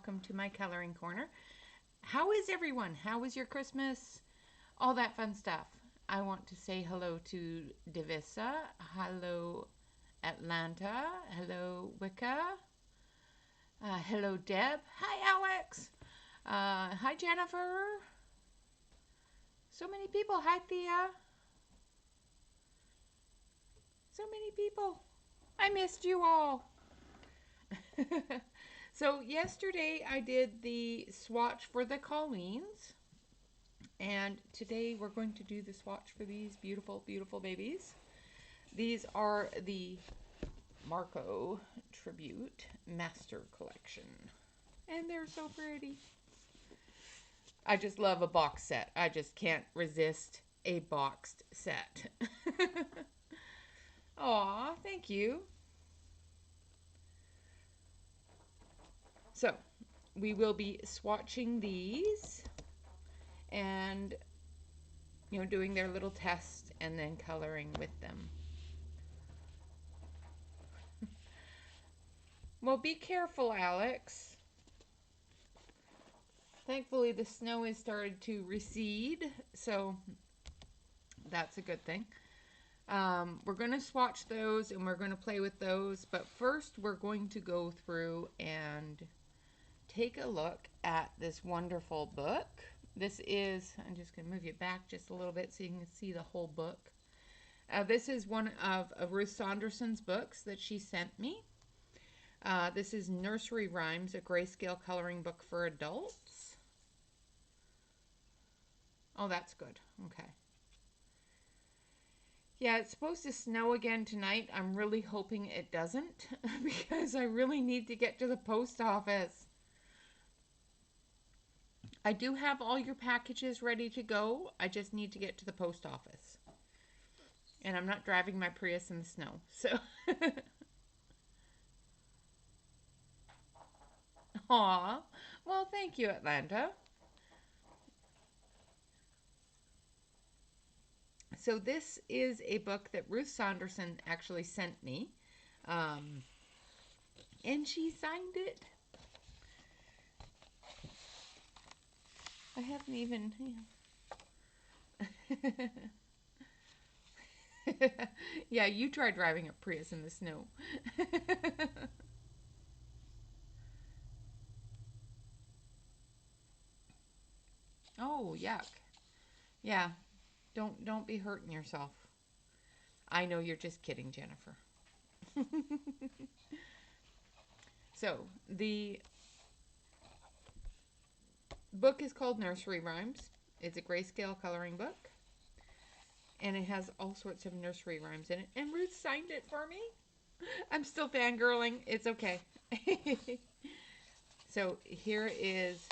welcome to my coloring corner. How is everyone? How was your Christmas? All that fun stuff. I want to say hello to Divisa, hello Atlanta, hello Wicca, hello Deb, hi Alex, hi Jennifer, so many people, hi Thea, so many people. I missed you all. So yesterday I did the swatch for the Colleens, and today we're going to do the swatch for these beautiful, beautiful babies. These are the Marco Tribute Master Collection, and they're so pretty. I just love a box set. I just can't resist a boxed set. Aw, thank you. So, we will be swatching these and, doing their little test and then coloring with them. Well, be careful, Alex. Thankfully, the snow has started to recede, so that's a good thing. We're going to swatch those and we're going to play with those, but first we're going to go through and take a look at this wonderful book. This is, I'm just going to move you back just a little bit so you can see the whole book. This is one of Ruth Sanderson's books that she sent me. This is Nursery Rhymes, a grayscale coloring book for adults. Oh, that's good. Okay. Yeah, it's supposed to snow again tonight. I'm really hoping it doesn't because I really need to get to the post office. I do have all your packages ready to go. I just need to get to the post office. And I'm not driving my Prius in the snow. So, aw. Well, thank you, Atlanta. So this is a book that Ruth Sanderson actually sent me. And she signed it. I haven't even... Yeah, you try driving a Prius in the snow. Oh, yuck. Yeah, don't be hurting yourself. I know you're just kidding, Jennifer. So, the book is called Nursery Rhymes. It's a grayscale coloring book. And it has all sorts of nursery rhymes in it. And Ruth signed it for me. I'm still fangirling. It's okay. So here is,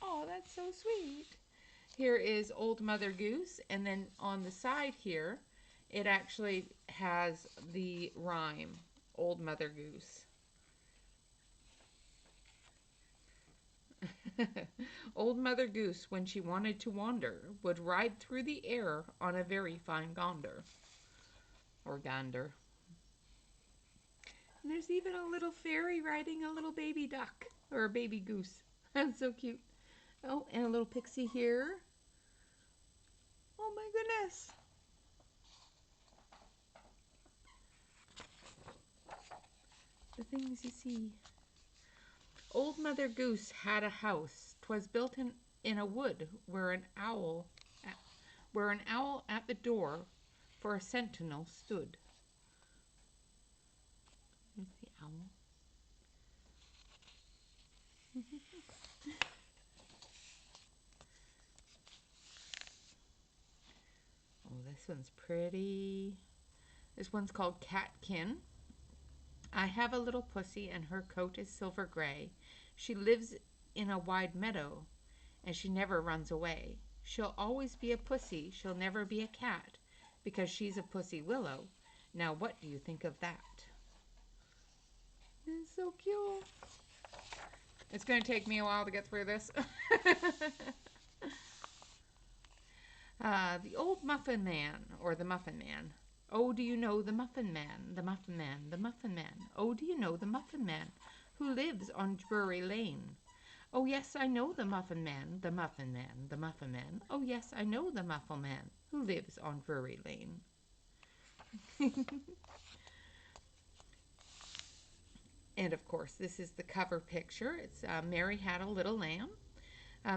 oh, that's so sweet. Here is Old Mother Goose. And then on the side here, it actually has the rhyme, Old Mother Goose. Old Mother Goose, when she wanted to wander, would ride through the air on a very fine gander. Or gander. And there's even a little fairy riding a little baby duck. Or a baby goose. That's so cute. Oh, and a little pixie here. Oh my goodness. The things you see. Old Mother Goose had a house. 'Twas built in a wood where an owl at the door for a sentinel stood. There's the owl. Oh, this one's pretty. This one's called Catkin. I have a little pussy and her coat is silver gray. She lives in a wide meadow and she never runs away. She'll always be a pussy, she'll never be a cat because she's a pussy willow. Now what do you think of that? It's so cute. It's going to take me a while to get through this. The Old Muffin Man, or the Muffin Man. Oh, do you know the Muffin Man, the Muffin Man, the Muffin Man? Oh, do you know the Muffin Man who lives on Drury Lane? Oh, yes, I know the Muffin Man, the Muffin Man, the Muffin Man. Oh, yes, I know the Muffin Man who lives on Drury Lane. And of course, this is the cover picture. It's Mary Had a Little Lamb.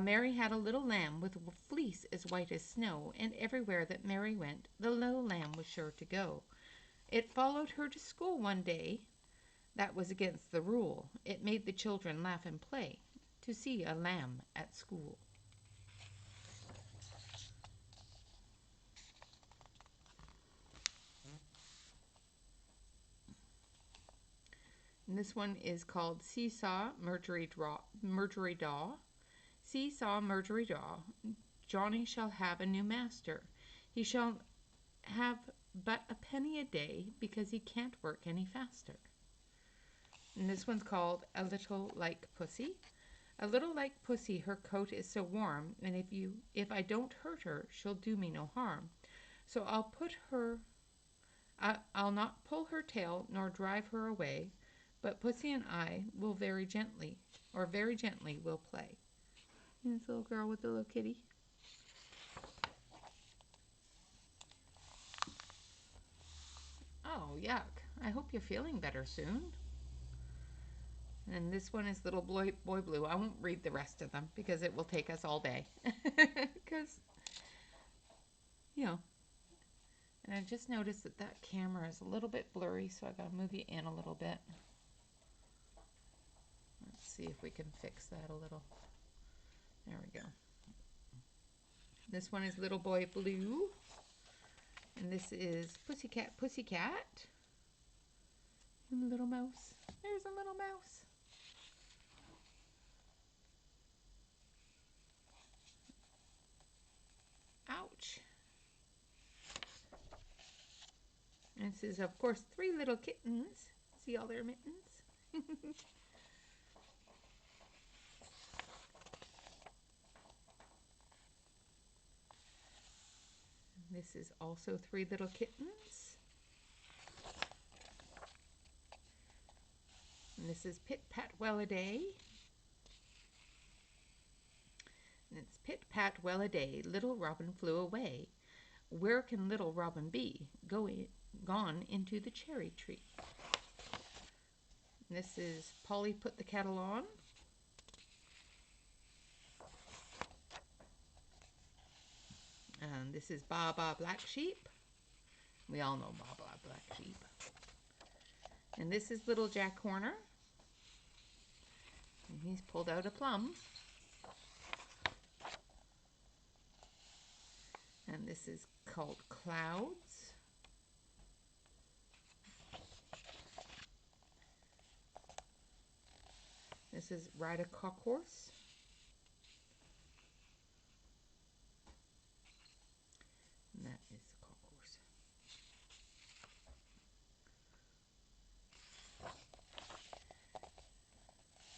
Mary had a little lamb with a fleece as white as snow, and everywhere that Mary went, the little lamb was sure to go. It followed her to school one day. That was against the rule. It made the children laugh and play to see a lamb at school. And this one is called Seesaw Murdery Daw. Seesaw Murdery Daw. Johnny shall have a new master. He shall have but a penny a day because he can't work any faster. And this one's called A Little Like Pussy. A little like Pussy, her coat is so warm, and if I don't hurt her, she'll do me no harm. So I'll not pull her tail nor drive her away, but Pussy and I will very gently will play. And this little girl with the little kitty. Oh, yuck. I hope you're feeling better soon. And this one is Little Boy Blue. I won't read the rest of them because it will take us all day. Because, you know, and I just noticed that that camera is a little bit blurry, so I got to move you in a little bit. Let's see if we can fix that a little. There we go. This one is Little Boy Blue. And this is Pussycat, Pussycat. And Little Mouse. There's a little mouse. Ouch. And this is, of course, 3 little kittens. See all their mittens? This is also 3 little kittens. And this is Pit Pat Well-a-Day. And it's Pit Pat Well-a-Day, little robin flew away. Where can little robin be? Gone into the cherry tree. And this is Polly Put the Kettle On. And this is Baa Baa Black Sheep. We all know Baa Baa Black Sheep. And this is Little Jack Horner. And he's pulled out a plum. And this is called Clouds. This is Ride a Cock Horse. And that is the cock horse.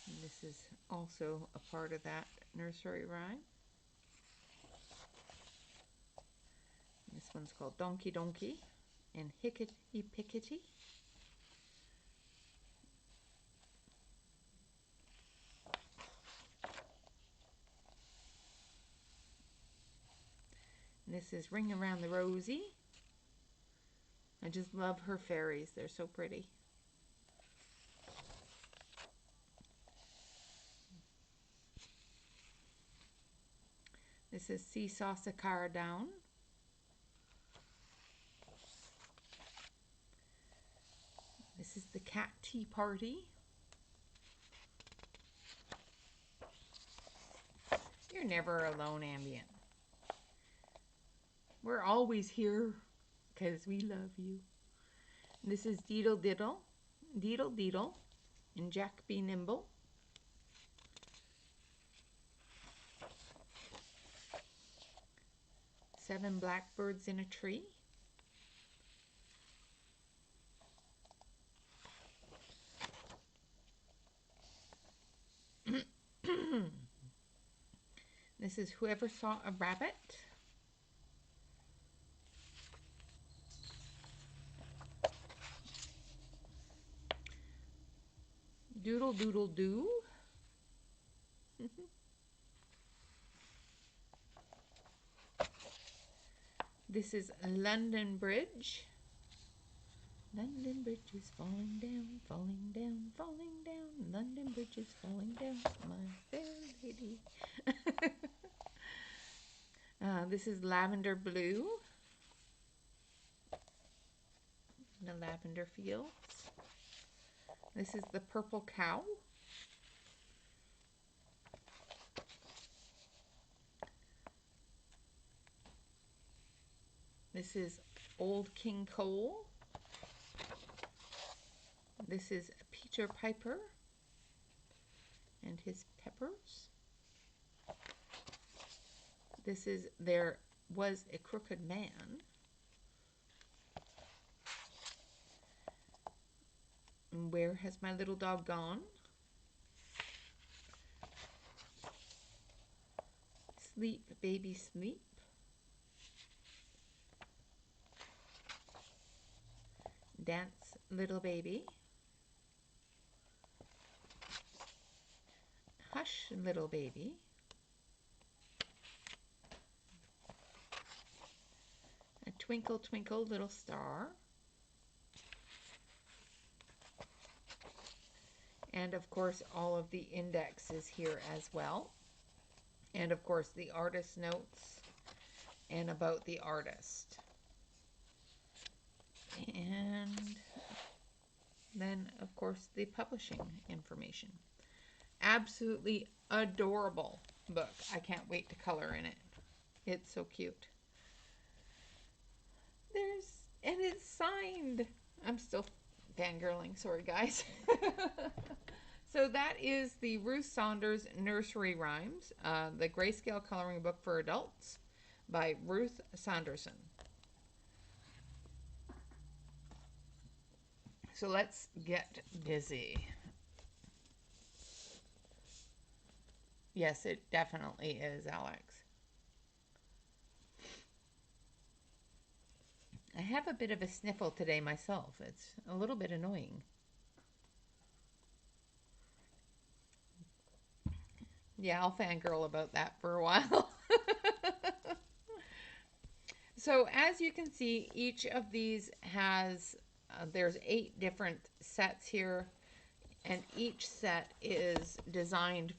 And this is also a part of that nursery rhyme. And this one's called Donkey Donkey and Hickety Pickety. And this is Ring Around the Rosie. I just love her fairies. They're so pretty. This is Seesaw Sakara Down. This is the Cat Tea Party. You're never alone, Ambient. We're always here because we love you. This is Deedle Diddle, Deedle Deedle, and Jack Be Nimble. Seven blackbirds in a tree. This is Whoever Saw a Rabbit. Doodle Doodle Doo. This is London Bridge. London Bridge is falling down, falling down, falling down. London Bridge is falling down, my fair lady. This is Lavender Blue. The lavender fields. This is the Purple Cow. This is Old King Cole. This is Peter Piper and his peppers. This is There Was a Crooked Man. Where Has My Little Dog Gone? Sleep, Baby, Sleep. Dance, Little Baby. Hush, Little Baby. A Twinkle, Twinkle, Little Star. And of course, all of the indexes here as well. And of course, the artist notes and about the artist. And then, of course, the publishing information. Absolutely adorable book. I can't wait to color in it. It's so cute. And it's signed. I'm still fangirling. Sorry, guys. So that is the Ruth Saunders Nursery Rhymes, the Grayscale Coloring Book for Adults by Ruth Sanderson. So let's get busy. Yes, it definitely is, Alex. I have a bit of a sniffle today myself. It's a little bit annoying. Yeah, I'll fangirl about that for a while. So as you can see, each of these has, there's 8 different sets here, and each set is designed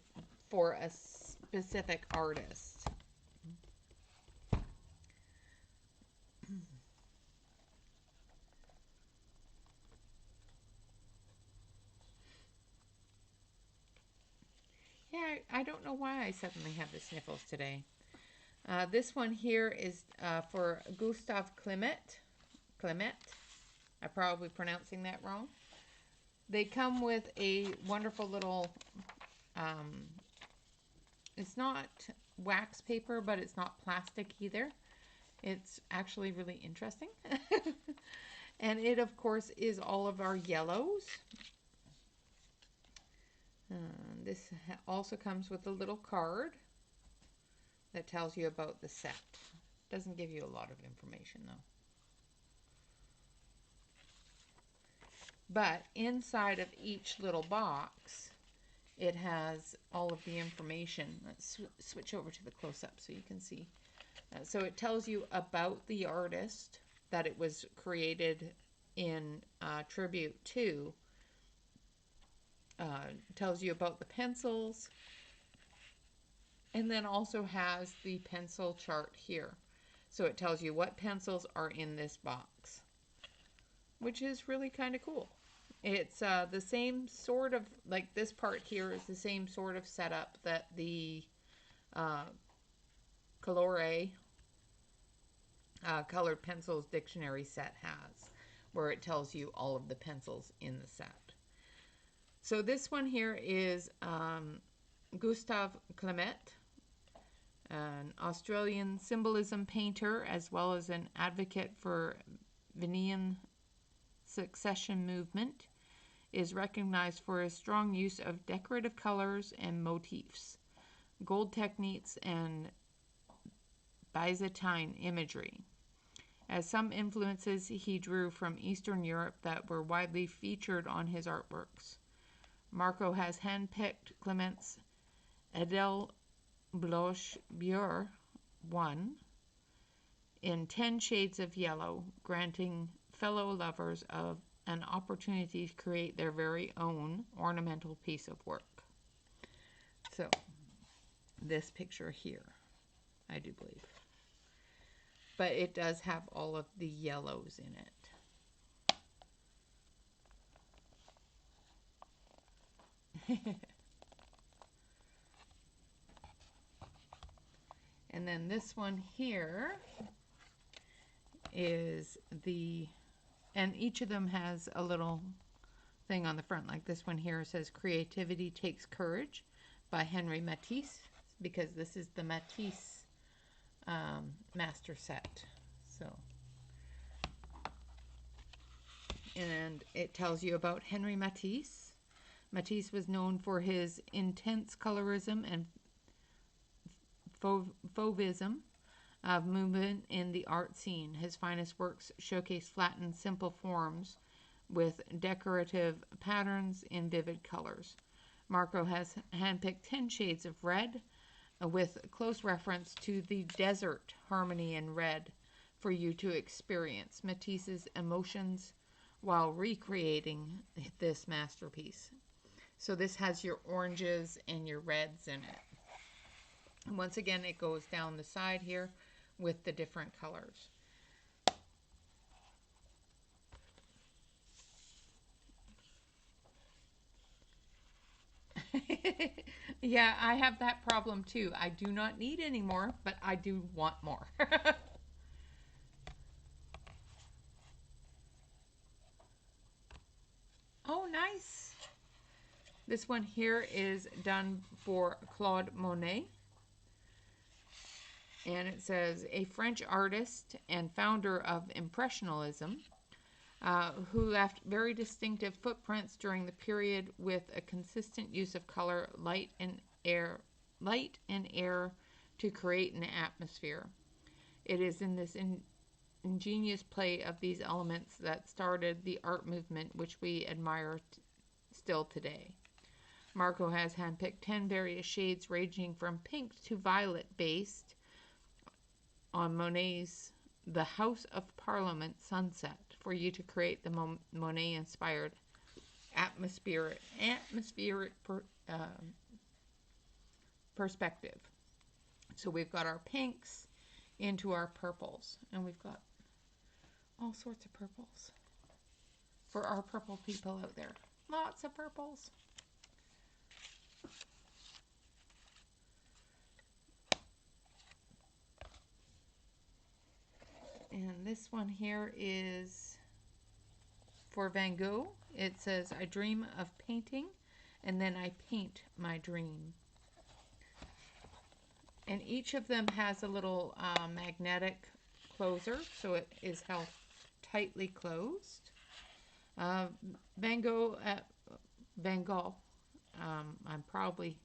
for a specific artist. Yeah, I don't know why I suddenly have the sniffles today. This one here is for Gustav Klimt. I'm probably pronouncing that wrong. They come with a wonderful little, it's not wax paper, but it's not plastic either. It's actually really interesting. And it, of course, is all of our yellows. This also comes with a little card that tells you about the set. Doesn't give you a lot of information, though. But inside of each little box, it has all of the information. Let's switch over to the close-up so you can see. So it tells you about the artist, that it was created in tribute to. Tells you about the pencils, and then also has the pencil chart here. So it tells you what pencils are in this box, which is really kind of cool. It's the same sort of, like this part here is the same sort of setup that the Colore Colored Pencils Dictionary set has, where it tells you all of the pencils in the set. So this one here is Gustav Klimt, an Australian symbolism painter as well as an advocate for Venetian succession movement, is recognized for his strong use of decorative colors and motifs, gold techniques, and Byzantine imagery. As some influences he drew from Eastern Europe that were widely featured on his artworks. Marco has handpicked Klimt's Edel Bloch Bure 1 in 10 shades of yellow, granting fellow lovers of an opportunity to create their very own ornamental piece of work. So, this picture here, I do believe. But it does have all of the yellows in it. And then this one here is and each of them has a little thing on the front. Like this one here says, "Creativity Takes Courage" by Henry Matisse, because this is the Matisse master set. So, and it tells you about Henry Matisse. Matisse was known for his intense colorism and fauvism of movement in the art scene. His finest works showcase flattened, simple forms with decorative patterns in vivid colors. Marco has handpicked 10 shades of red with close reference to the desert harmony in red for you to experience Matisse's emotions while recreating this masterpiece. So this has your oranges and your reds in it. And once again, it goes down the side here with the different colors. Yeah, I have that problem too. I do not need any more, but I do want more. Oh, nice. This one here is done for Claude Monet. And it says, a French artist and founder of Impressionism, who left very distinctive footprints during the period with a consistent use of color, light and air to create an atmosphere. It is in this ingenious play of these elements that started the art movement which we admire still today. Marco has handpicked 10 various shades ranging from pink to violet based on Monet's The House of Parliament Sunset for you to create the Monet-inspired atmospheric perspective. So we've got our pinks into our purples, and we've got all sorts of purples for our purple people out there. Lots of purples. And this one here is for Van Gogh. It says, I dream of painting, and then I paint my dream. And each of them has a little magnetic closer, so it is held tightly closed. Van Gogh, I'm probably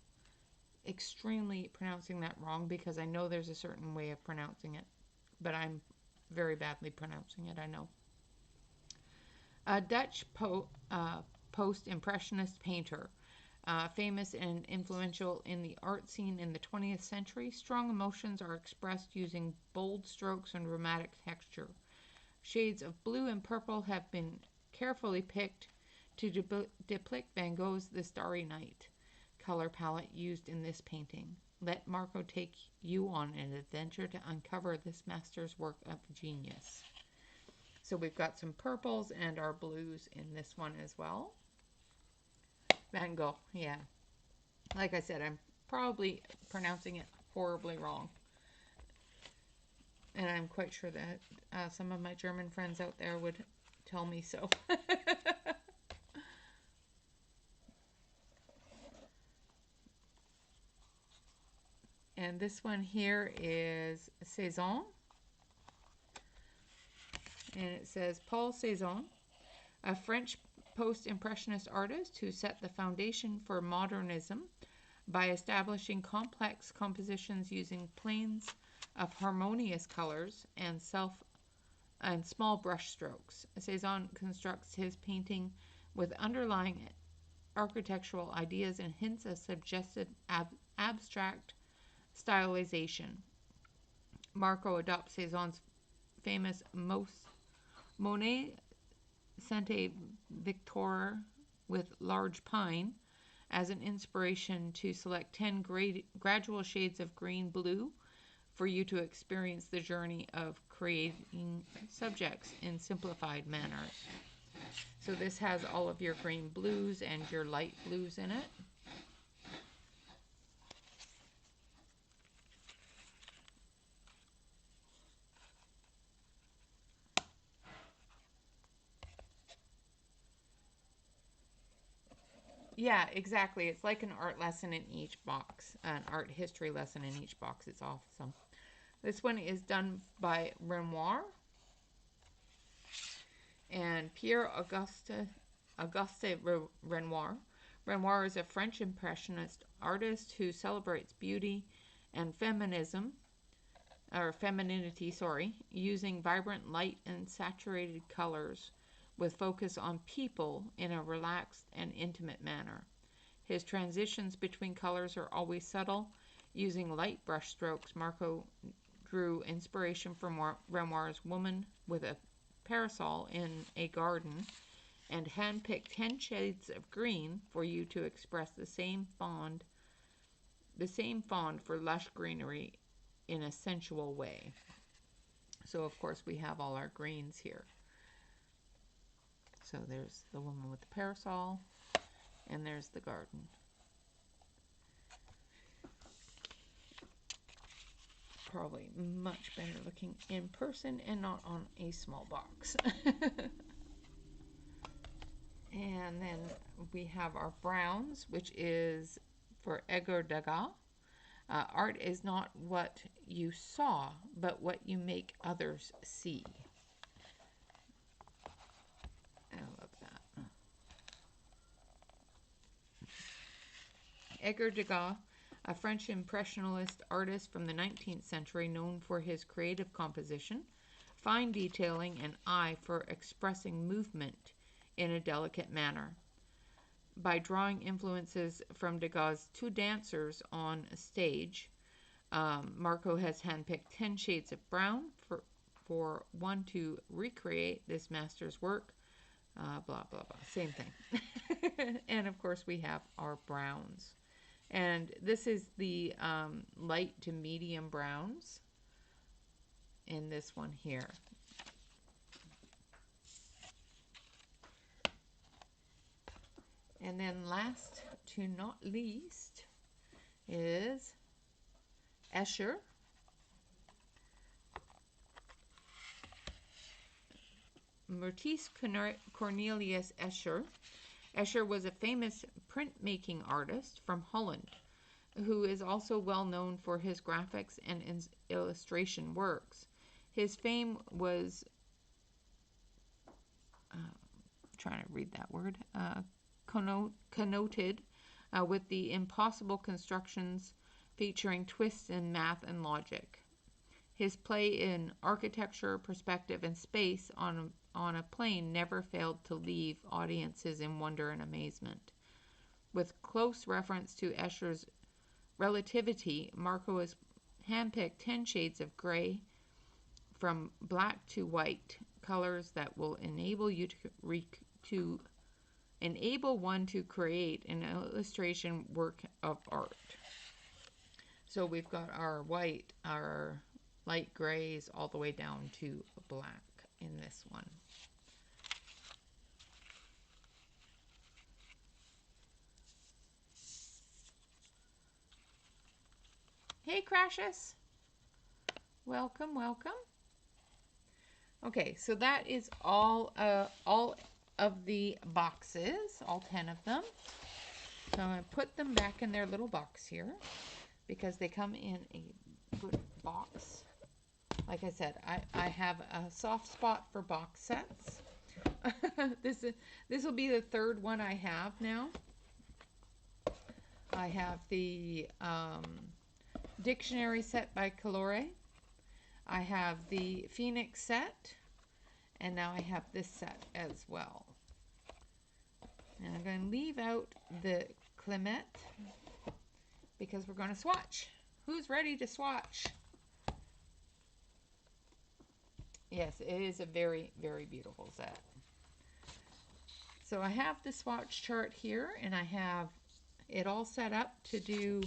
extremely pronouncing that wrong because I know there's a certain way of pronouncing it, but I'm very badly pronouncing it, I know. A Dutch post-impressionist painter, famous and influential in the art scene in the 20th century. Strong emotions are expressed using bold strokes and dramatic texture. Shades of blue and purple have been carefully picked to depict Van Gogh's The Starry Night color palette used in this painting. Let Marco take you on an adventure to uncover this master's work of genius. So we've got some purples and our blues in this one as well. Van Gogh, yeah. Like I said, I'm probably pronouncing it horribly wrong. And I'm quite sure that some of my German friends out there would tell me so. And this one here is Cézanne. And it says, Paul Cézanne, a French post-impressionist artist who set the foundation for modernism by establishing complex compositions using planes of harmonious colors and small brush strokes. Cézanne constructs his painting with underlying architectural ideas and hints of suggested abstract stylization. Marco adopts Cézanne's famous Monet Sainte Victoire with large pine as an inspiration to select 10 gradual shades of green blue for you to experience the journey of creating subjects in simplified manner. So this has all of your green blues and your light blues in it. Yeah, exactly. It's like an art lesson in each box, an art history lesson in each box. It's awesome. This one is done by Renoir and Auguste Renoir. Renoir is a French impressionist artist who celebrates beauty and femininity, using vibrant light and saturated colors with focus on people in a relaxed and intimate manner. His transitions between colors are always subtle. Using light brush strokes, Marco drew inspiration from Renoir's woman with a parasol in a garden and handpicked 10 shades of green for you to express the same fond for lush greenery in a sensual way. So of course we have all our greens here. So there's the woman with the parasol, and there's the garden. Probably much better looking in person and not on a small box. And then we have our browns, which is for Edgar Degas. Art is not what you saw, but what you make others see. I love that. Edgar Degas, a French impressionist artist from the 19th century known for his creative composition, fine detailing, and eye for expressing movement in a delicate manner. By drawing influences from Degas' two dancers on a stage, Marco has handpicked 10 shades of brown for one to recreate this master's work. Blah, blah, blah. Same thing. And of course we have our browns. And this is the light to medium browns in this one here. And then last to not least is Escher. Mertice Cornelius Escher. Escher was a famous printmaking artist from Holland who is also well known for his graphics and illustration works. His fame was, trying to read that word, connoted with the impossible constructions featuring twists in math and logic. His play in architecture, perspective, and space on a plane never failed to leave audiences in wonder and amazement. With close reference to Escher's relativity, Marco has handpicked 10 shades of gray from black to white, colors that will enable you to enable one to create an illustration work of art. So we've got our white, our light grays, all the way down to black in this one. Hey, Crashes. Welcome, welcome. Okay, so that is all of the boxes, all 10 of them. So I'm going to put them back in their little box here because they come in a good box. Like I said, I have a soft spot for box sets. This will be the third one I have now. I have the dictionary set by Colore. I have the Phoenix set, and now I have this set as well. And I'm going to leave out the Clement because we're going to swatch. Who's ready to swatch? Yeah, Yes, it is a very, very beautiful set. So I have the swatch chart here, and I have it all set up to do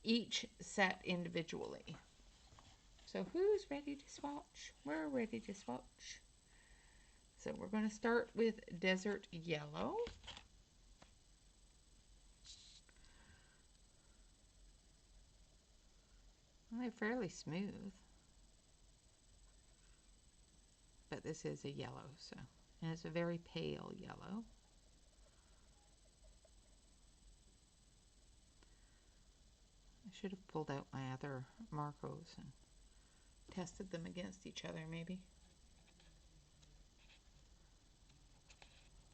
each set individually. So who's ready to swatch? We're ready to swatch. So we're going to start with Desert Yellow. Well, they're fairly smooth, but this is a yellow, and it's a very pale yellow. I should have pulled out my other Marcos and tested them against each other, maybe.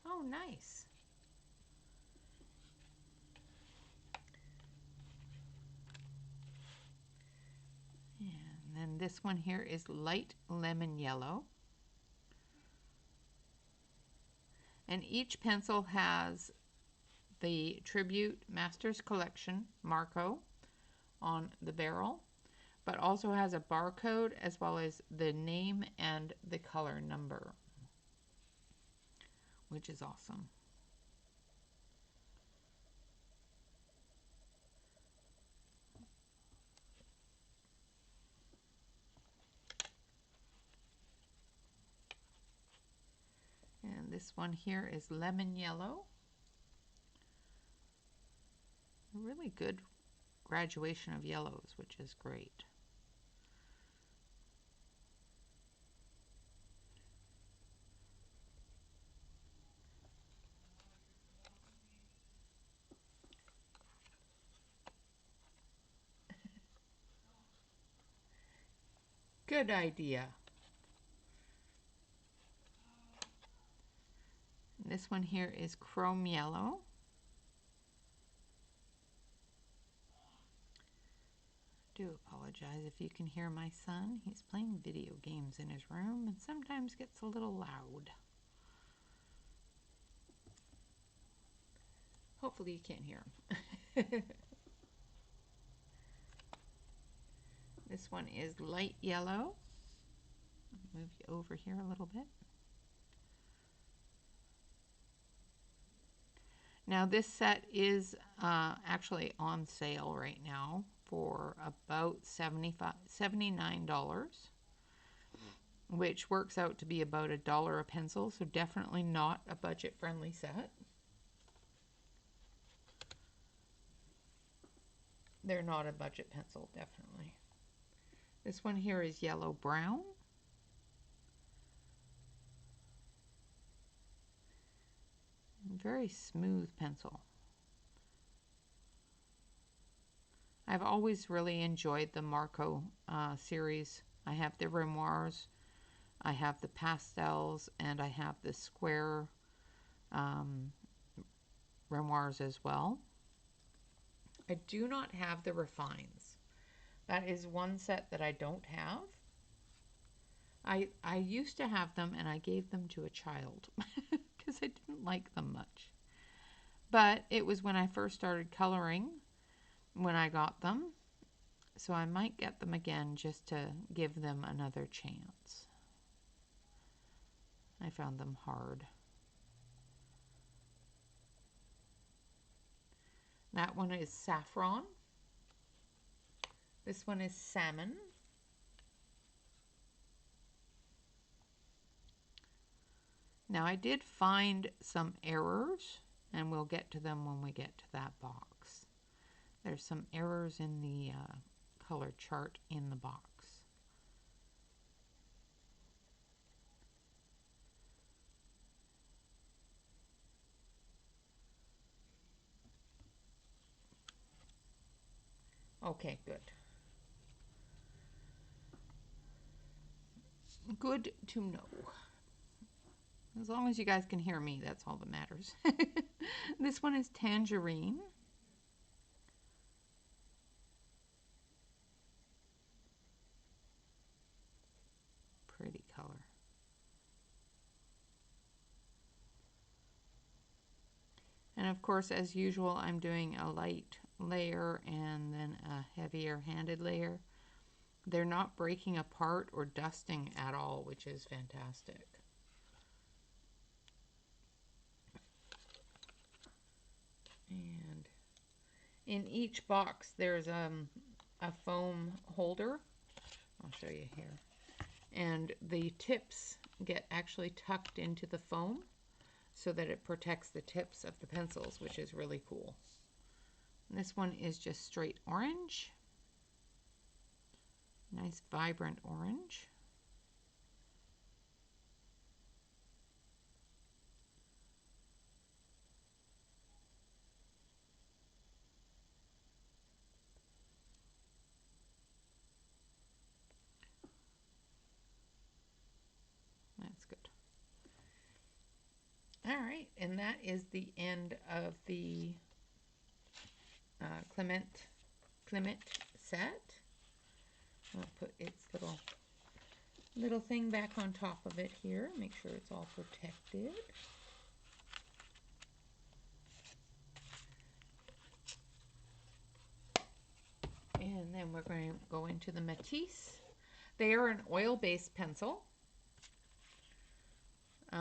Oh, nice. And then this one here is light lemon yellow. And each pencil has the Tribute Masters Collection Marco on the barrel, but also has a barcode as well as the name and the color number, which is awesome. And this one here is lemon yellow. A really good graduation of yellows, which is great. Good idea. This one here is chrome yellow. I do apologize if you can hear my son. He's playing video games in his room and sometimes gets a little loud. Hopefully you can't hear him. This one is light yellow. Move you over here a little bit. Now this set is actually on sale right now for about $79, which works out to be about $1 a pencil, so definitely not a budget-friendly set. They're not a budget pencil, definitely. This one here is yellow-brown. Very smooth pencil. I've always really enjoyed the Marco series. I have the Renoirs, I have the pastels, and I have the square Renoirs as well. I do not have the Refines. That is one set that I don't have. I used to have them and I gave them to a child because I didn't like them much. But it was when I first started coloring when I got them. So I might get them again just to give them another chance. I found them hard. That one is saffron. This one is salmon. Now I did find some errors, and we'll get to them when we get to that box. There's some errors in the color chart in the box. Okay, good. Good to know. As long as you guys can hear me, that's all that matters. This one is tangerine. Pretty color. And of course, as usual, I'm doing a light layer and then a heavier handed layer. They're not breaking apart or dusting at all, which is fantastic. And in each box, there's a foam holder. I'll show you here. And the tips get actually tucked into the foam so that it protects the tips of the pencils, which is really cool. And this one is just straight orange. Nice vibrant orange. That's good. All right, and that is the end of the Clement set. I'll put its little thing back on top of it here. Make sure it's all protected. And then we're going to go into the Matisse. They are an oil-based pencil.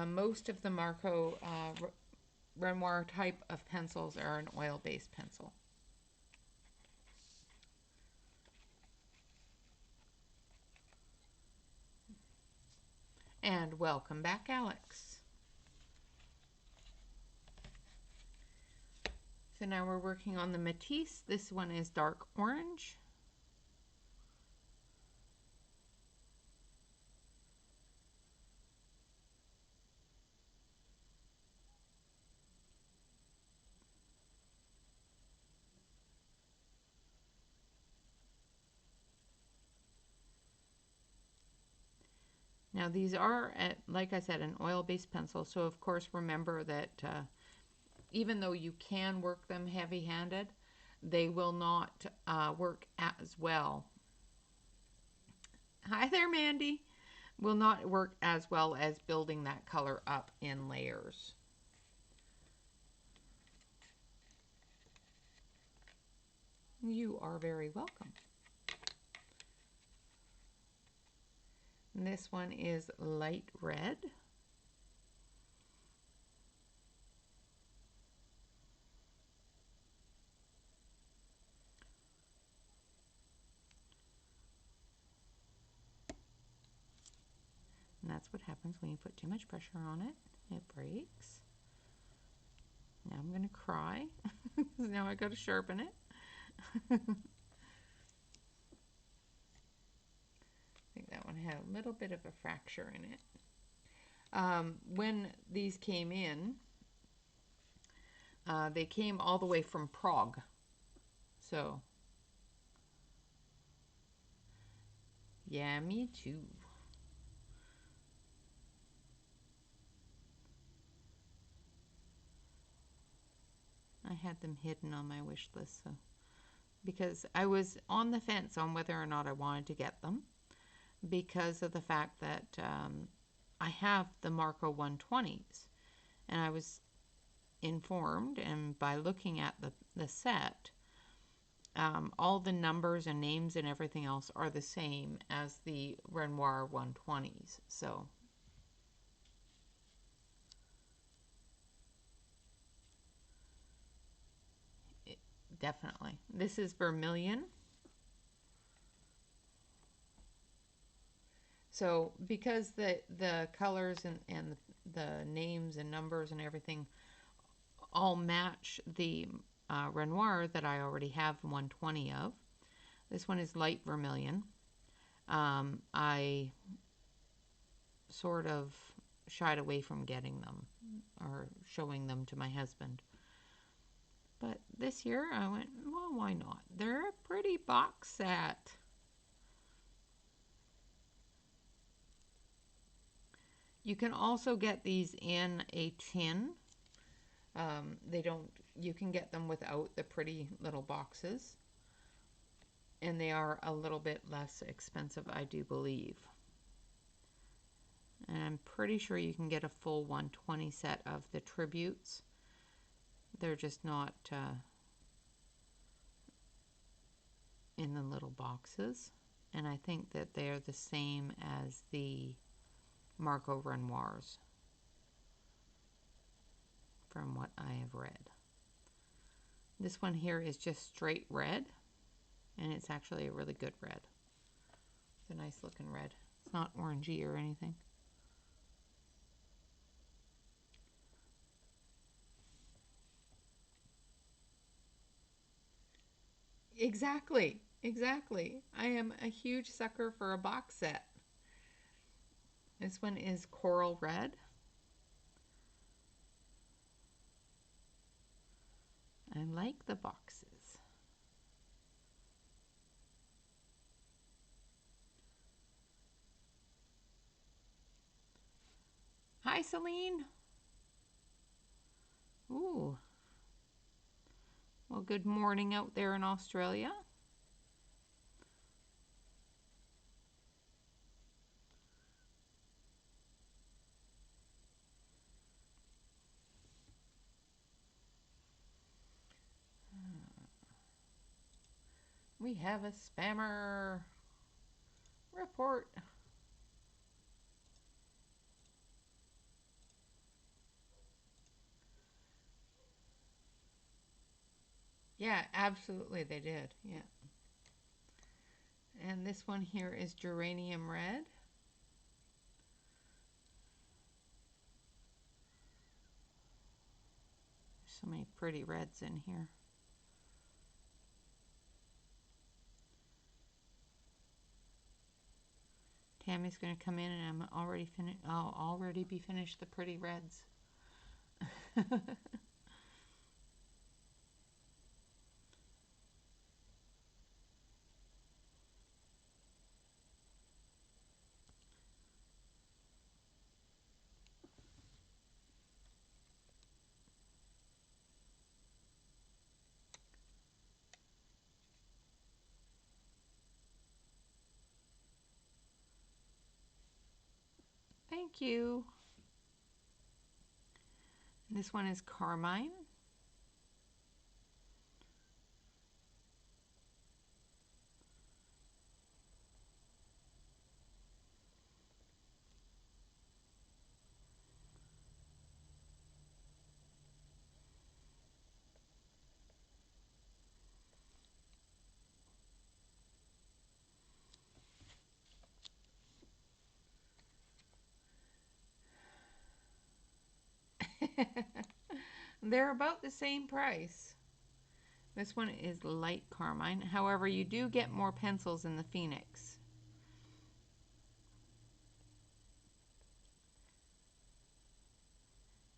Most of the Marco Renoir type of pencils are an oil-based pencil. And welcome back, Alex. So now we're working on the Matisse. This one is dark orange. Now these are, like I said, an oil-based pencil, so of course remember that even though you can work them heavy-handed, they will not work as well. Hi there, Mandy. Will not work as well as building that color up in layers. You are very welcome. And this one is light red. And that's what happens when you put too much pressure on it. It breaks. Now I'm going to cry because now I got to sharpen it. I think that one had a little bit of a fracture in it. When these came in, they came all the way from Prague. So, yeah, me too. I had them hidden on my wish list, so because I was on the fence on whether or not I wanted to get them because of the fact that I have the Marco 120s, and I was informed, and by looking at the set, all the numbers and names and everything else are the same as the Renoir 120s. So definitely. This is vermilion. So because the colors and the names and numbers and everything all match the Renoir that I already have 120 of. This one is light vermilion. I sort of shied away from getting them or showing them to my husband. But this year I went, well, why not? They're a pretty box set. You can also get these in a tin. You can get them without the pretty little boxes. And they are a little bit less expensive, I do believe. And I'm pretty sure you can get a full 120 set of the Tributes. They're just not in the little boxes. and I think that they're the same as the Marco Renoirs from what I have read. This one here is just straight red, and it's actually a really good red. It's a nice looking red. It's not orangey or anything. Exactly, exactly. I am a huge sucker for a box set. This one is coral red. I like the boxes. Hi, Celine. Ooh. Well, good morning out there in Australia. We have a spammer report. Yeah, absolutely they did. Yeah. And this one here is geranium red. There's so many pretty reds in here. Tammy's going to come in and I'm already finished. I'll already be finished the pretty reds. Thank you. This one is carmine. They're about the same price. This one is light carmine. However, you do get more pencils in the Phoenix.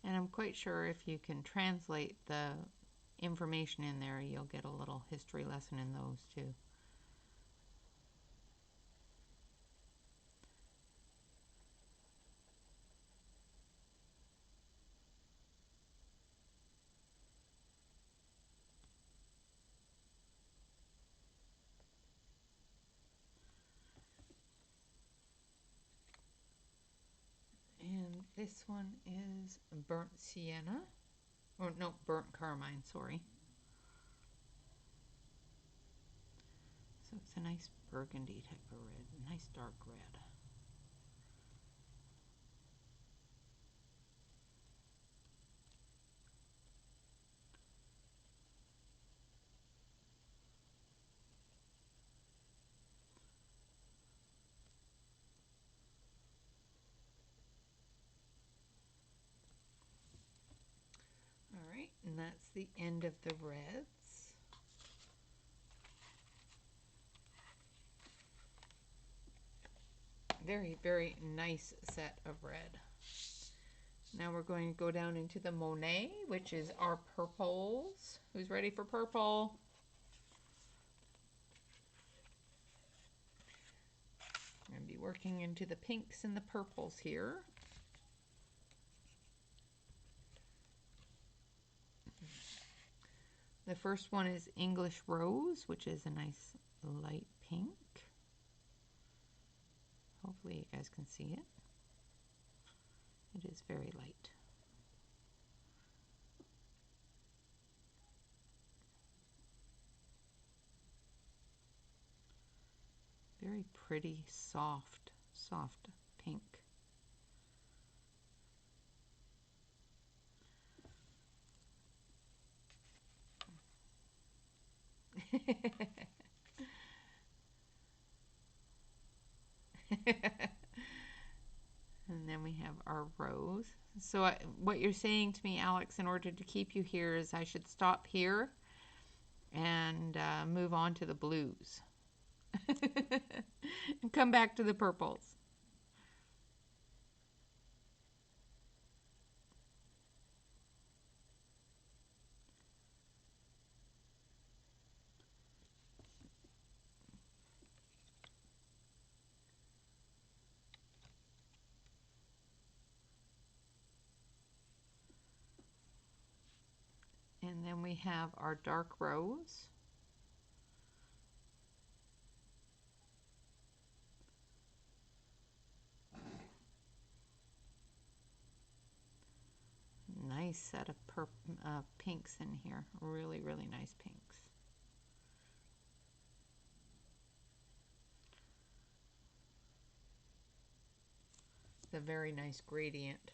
And I'm quite sure if you can translate the information in there, you'll get a little history lesson in those too. And this one is burnt sienna. Or no, burnt carmine, sorry. So it's a nice burgundy type of red, nice dark red. All right, and that's the end of the reds. Very, very nice set of red. Now we're going to go down into the Monet, which is our purples. Who's ready for purple? I'm going to be working into the pinks and the purples here. The first one is English Rose, which is a nice light pink. Hopefully you guys can see it. It is very light. Very pretty, soft pink. And then we have our rose. So what you're saying to me, Alex, in order to keep you here is I should stop here and move on to the blues. And come back to the purples. And then we have our dark rose. Nice set of pinks in here. Really, really nice pinks. The very nice gradient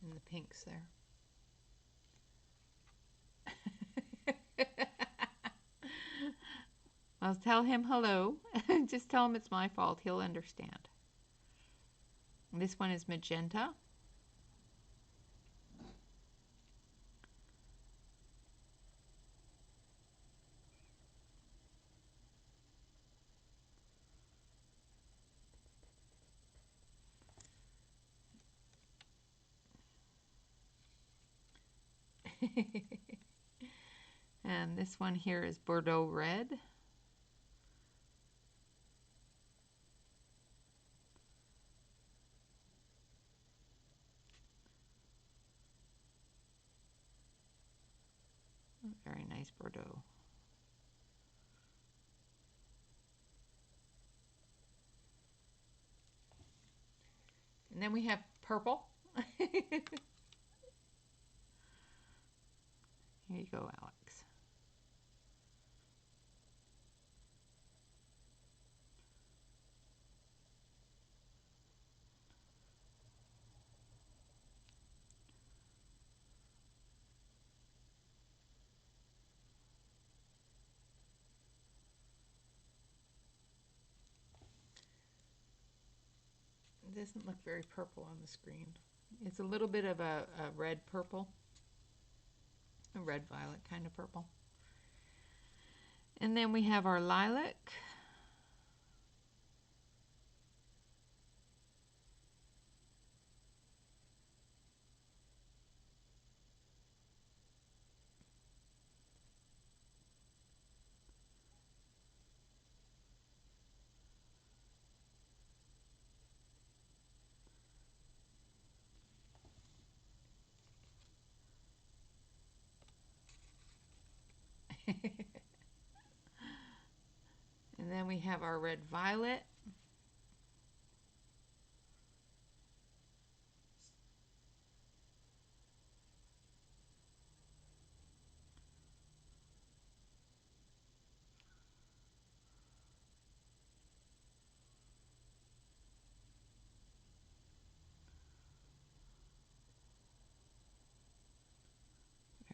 in the pinks there. I'll tell him hello. Just tell him it's my fault. He'll understand. This one is magenta. And this one here is Bordeaux red. Very nice Bordeaux. And then we have purple. Here you go, Alex. It doesn't look very purple on the screen. It's a little bit of a red purple, a red violet kind of purple. And then we have our lilac. And then we have our red violet.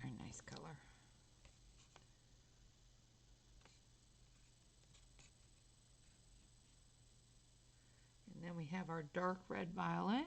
Very nice color. And then we have our dark red violet.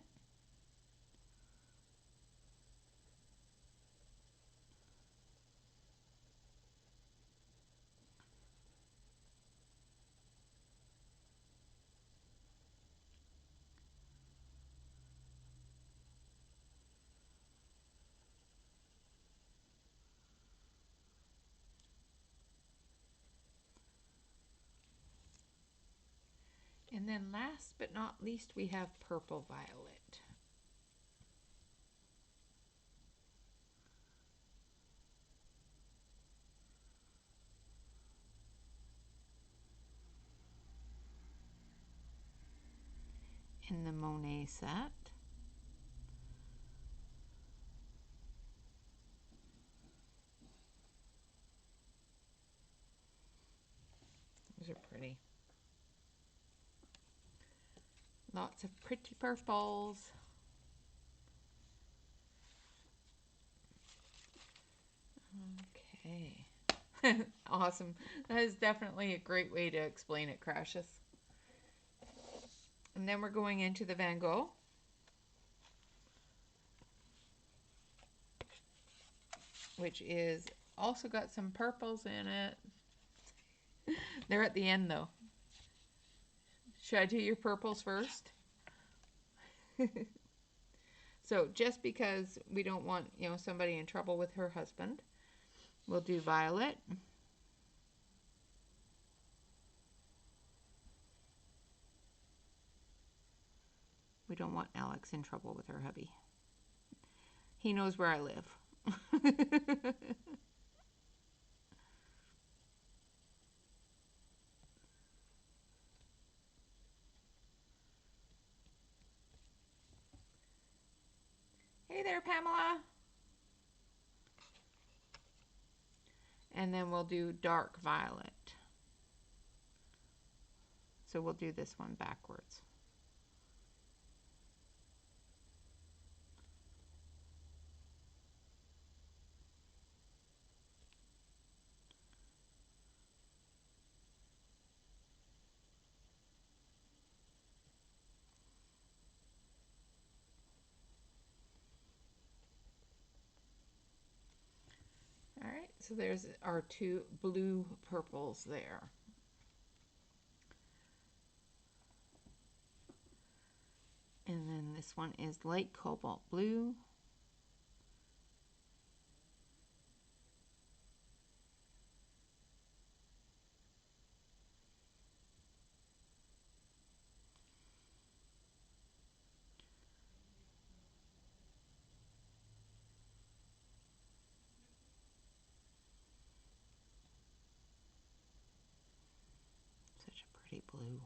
And then last but not least, we have purple violet. In the Monet set. Those are pretty. Lots of pretty purples. Okay. Awesome. That is definitely a great way to explain it, Crashes. And then we're going into the Van Gogh. Which is also got some purples in it. They're at the end though. Should I do your purples first? So just because we don't want, somebody in trouble with her husband, we'll do violet. We don't want Alex in trouble with her hubby. He knows where I live. Hey there, Pamela. And then we'll do dark violet. So we'll do this one backwards. All right, so there's our two blue purples there. And then this one is light cobalt blue. Such a pretty blue.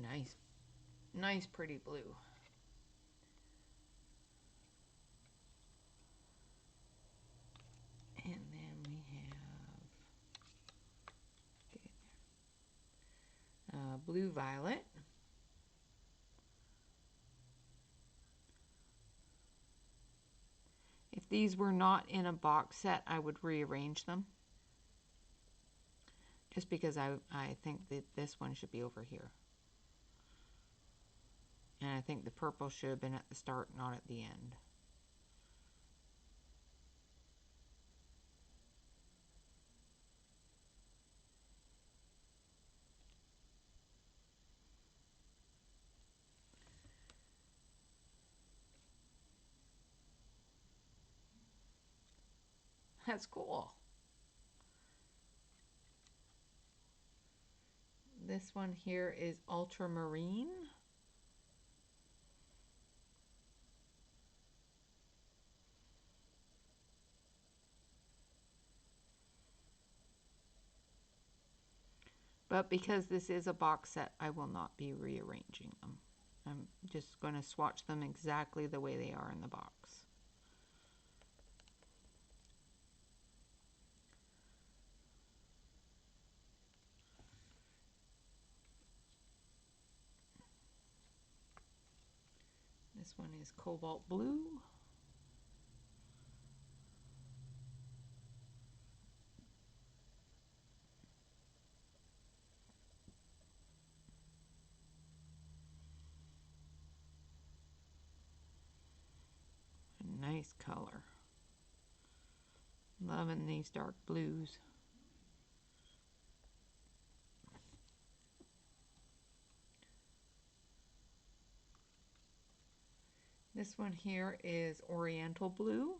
Nice, nice pretty blue. And then we have blue violet. If these were not in a box set, I would rearrange them. Just because I think that this one should be over here. And I think the purple should have been at the start, not at the end. That's cool. This one here is ultramarine. But because this is a box set, I will not be rearranging them. I'm just going to swatch them exactly the way they are in the box. This one is cobalt blue. A nice color. Loving these dark blues. This one here is oriental blue.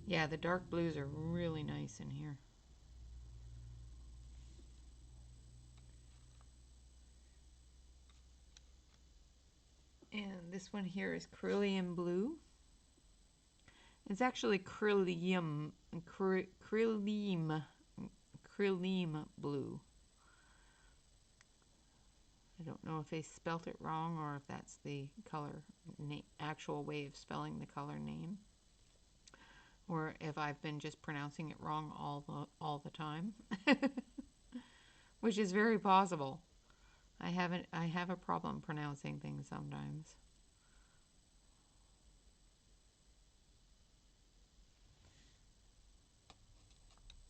Yeah, the dark blues are really nice in here. And this one here is Cerulean Blue. It's actually Cerulean Blue. I don't know if they spelt it wrong or if that's the color actual way of spelling the color name, or if I've been just pronouncing it wrong all the time, which is very possible. I have a problem pronouncing things sometimes.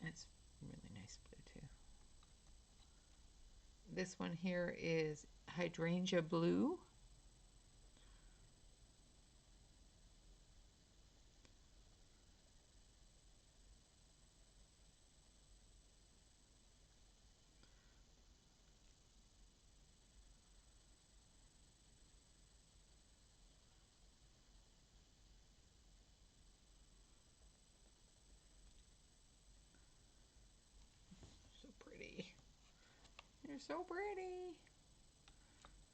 That's really nice blue too. This one here is Hydrangea Blue. So pretty. They're so pretty.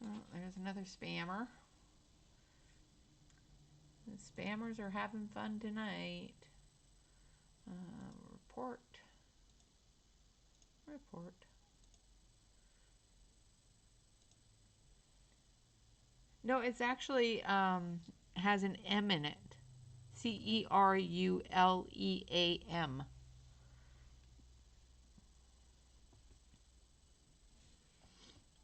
Oh, there's another spammer. The spammers are having fun tonight. Report. No, it's actually has an M in it. Ceruleam.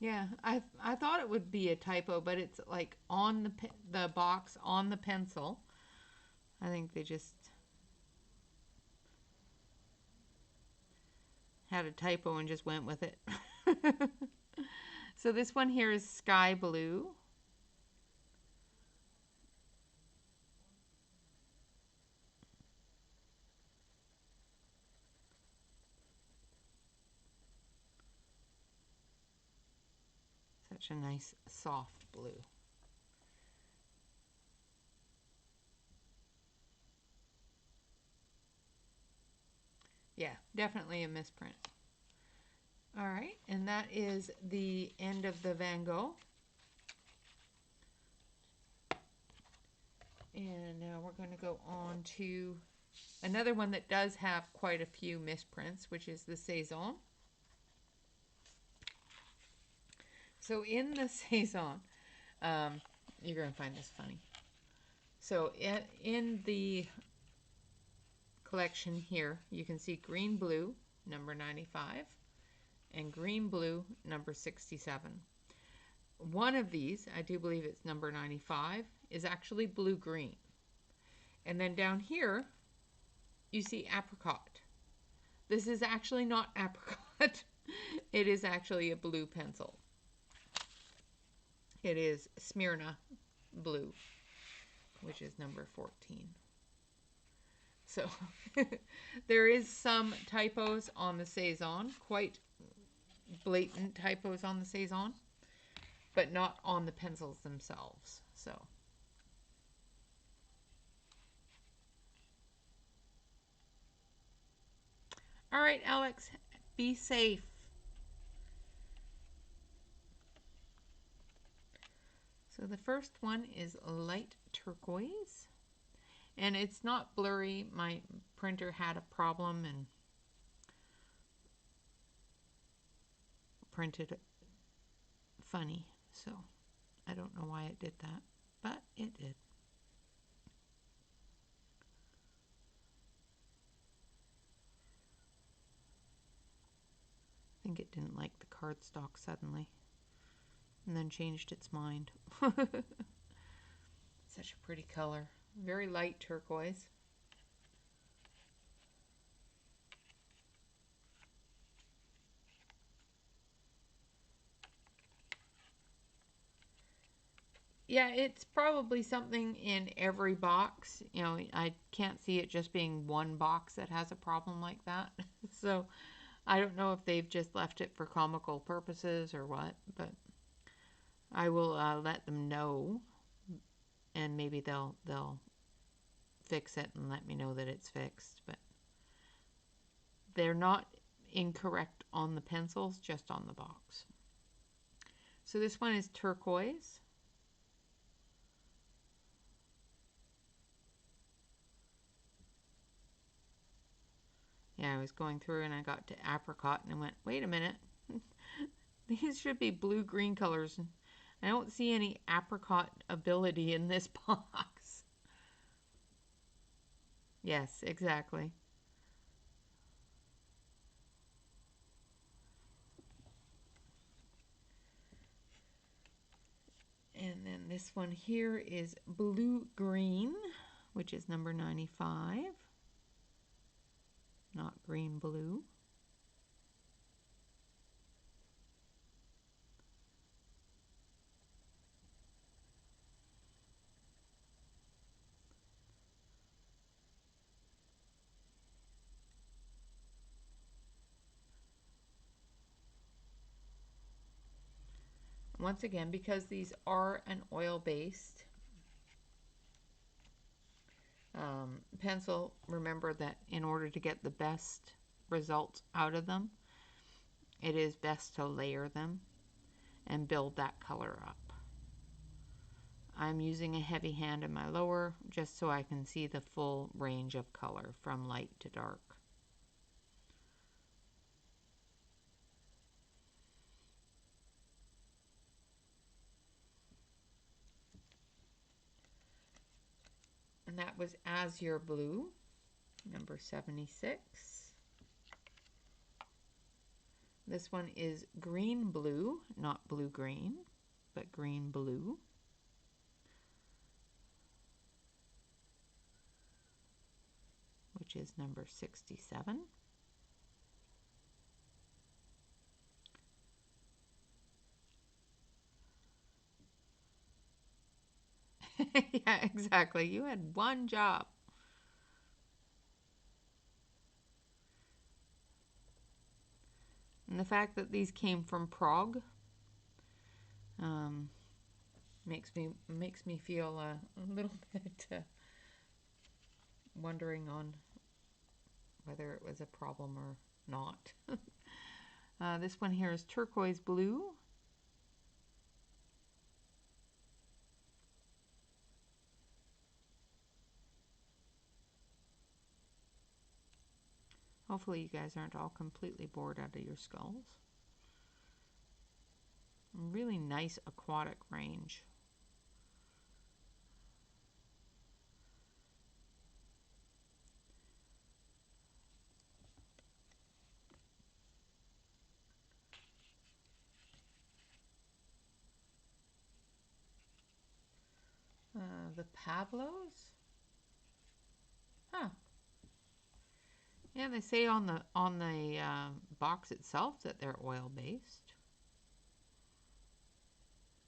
Yeah, I thought it would be a typo, but it's like on the box on the pencil. I think they just had a typo and just went with it. So this one here is Sky Blue. Such a nice soft blue. Yeah, definitely a misprint. All right, and that is the end of the Van Gogh. And now we're going to go on to another one that does have quite a few misprints, which is the Saison. So in the Saison, you're going to find this funny. So in the collection here, you can see green blue, number 95, and green blue, number 67. One of these, I do believe it's number 95, is actually blue-green. And then down here, you see apricot. This is actually not apricot. It is actually a blue pencil. It is Smyrna Blue, which is number 14. So there is some typos on the Saison, quite blatant typos on the Saison, but not on the pencils themselves. So all right, Alex, be safe. So the first one is light turquoise, and it's not blurry. My printer had a problem and printed funny, so I don't know why it did that, but it did. I think it didn't like the cardstock suddenly and then changed its mind. Such a pretty color. Very light turquoise. Yeah, it's probably something in every box. You know, I can't see it just being one box that has a problem like that. So I don't know if they've just left it for comical purposes or what, but I will let them know, and maybe they'll fix it and let me know that it's fixed. But they're not incorrect on the pencils, just on the box. So this one is turquoise. Yeah, I was going through and I got to apricot and I went, wait a minute. These should be blue-green colors. I don't see any apricot ability in this box. Yes, exactly. And then this one here is blue-green, which is number 95. Not green-blue. Once again, because these are an oil-based pencil, remember that in order to get the best results out of them, it is best to layer them and build that color up. I'm using a heavy hand in my lower just so I can see the full range of color from light to dark. And that was Azure Blue, number 76. This one is Green Blue, not blue-green, but green blue. Which is number 67. Yeah, exactly. You had one job. And the fact that these came from Prague makes me feel a little bit wondering on whether it was a problem or not. This one here is turquoise blue. Hopefully you guys aren't all completely bored out of your skulls. Really nice aquatic range. The Pablos? Huh. Yeah, they say on the box itself that they're oil-based.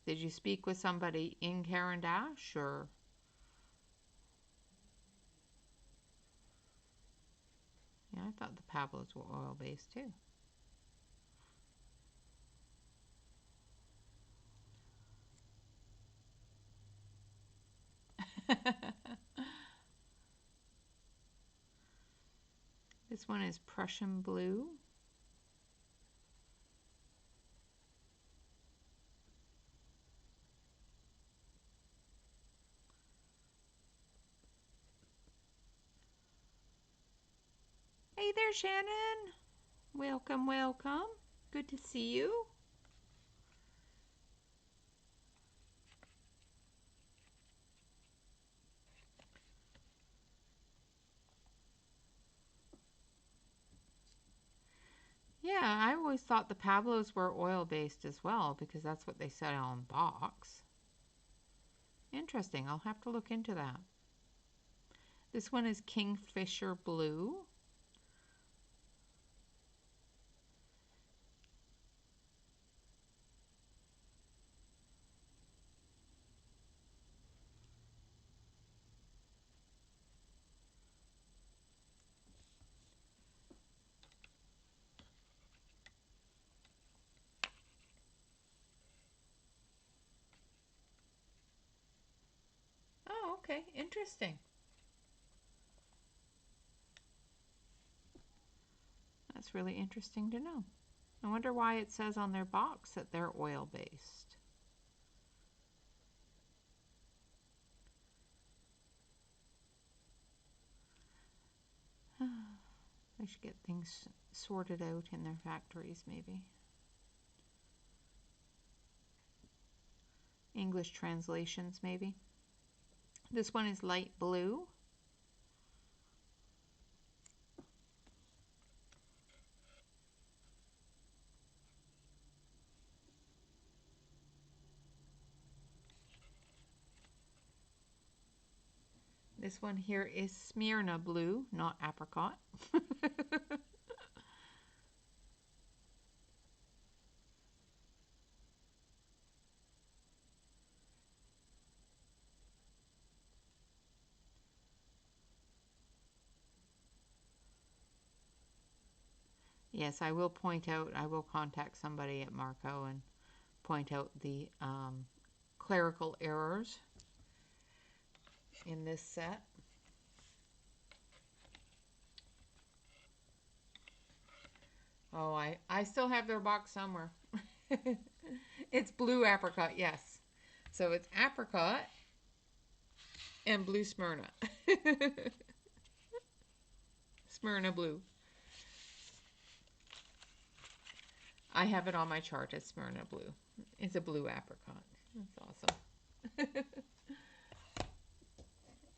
Did you speak with somebody in Caran d'Ache or? Yeah, I thought the Pablos were oil-based too. This one is Prussian blue. Hey there, Shannon. Welcome, welcome. Good to see you. Yeah, I always thought the Pablos were oil-based as well because that's what they said on the box. Interesting. I'll have to look into that. This one is Kingfisher blue. Oh, okay. Interesting. That's really interesting to know. I wonder why it says on their box that they're oil-based. They should get things sorted out in their factories, maybe. English translations, maybe. This one is light blue. This one here is Smyrna blue, not apricot. Yes, I will point out, I will contact somebody at Marco and point out the clerical errors in this set. Oh, I still have their box somewhere. It's blue apricot, yes. So it's apricot and blue Smyrna. Smyrna blue. I have it on my chart as Smyrna blue. It's a blue apricot. That's awesome.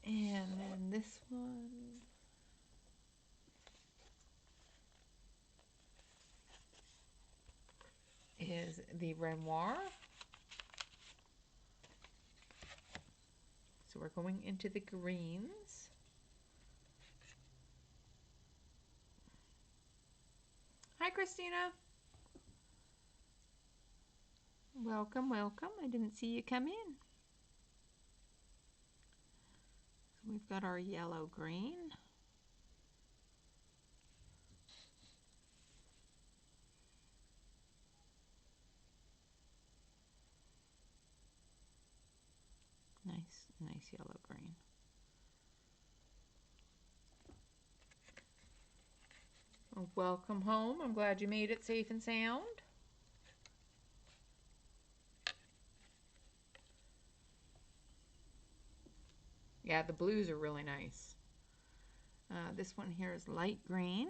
And then this one is the Renoir. So we're going into the greens. Hi, Christina. Welcome, welcome. I didn't see you come in. So we've got our yellow green. Nice yellow green. Well, welcome home. I'm glad you made it safe and sound. Yeah, the blues are really nice. This one here is light green.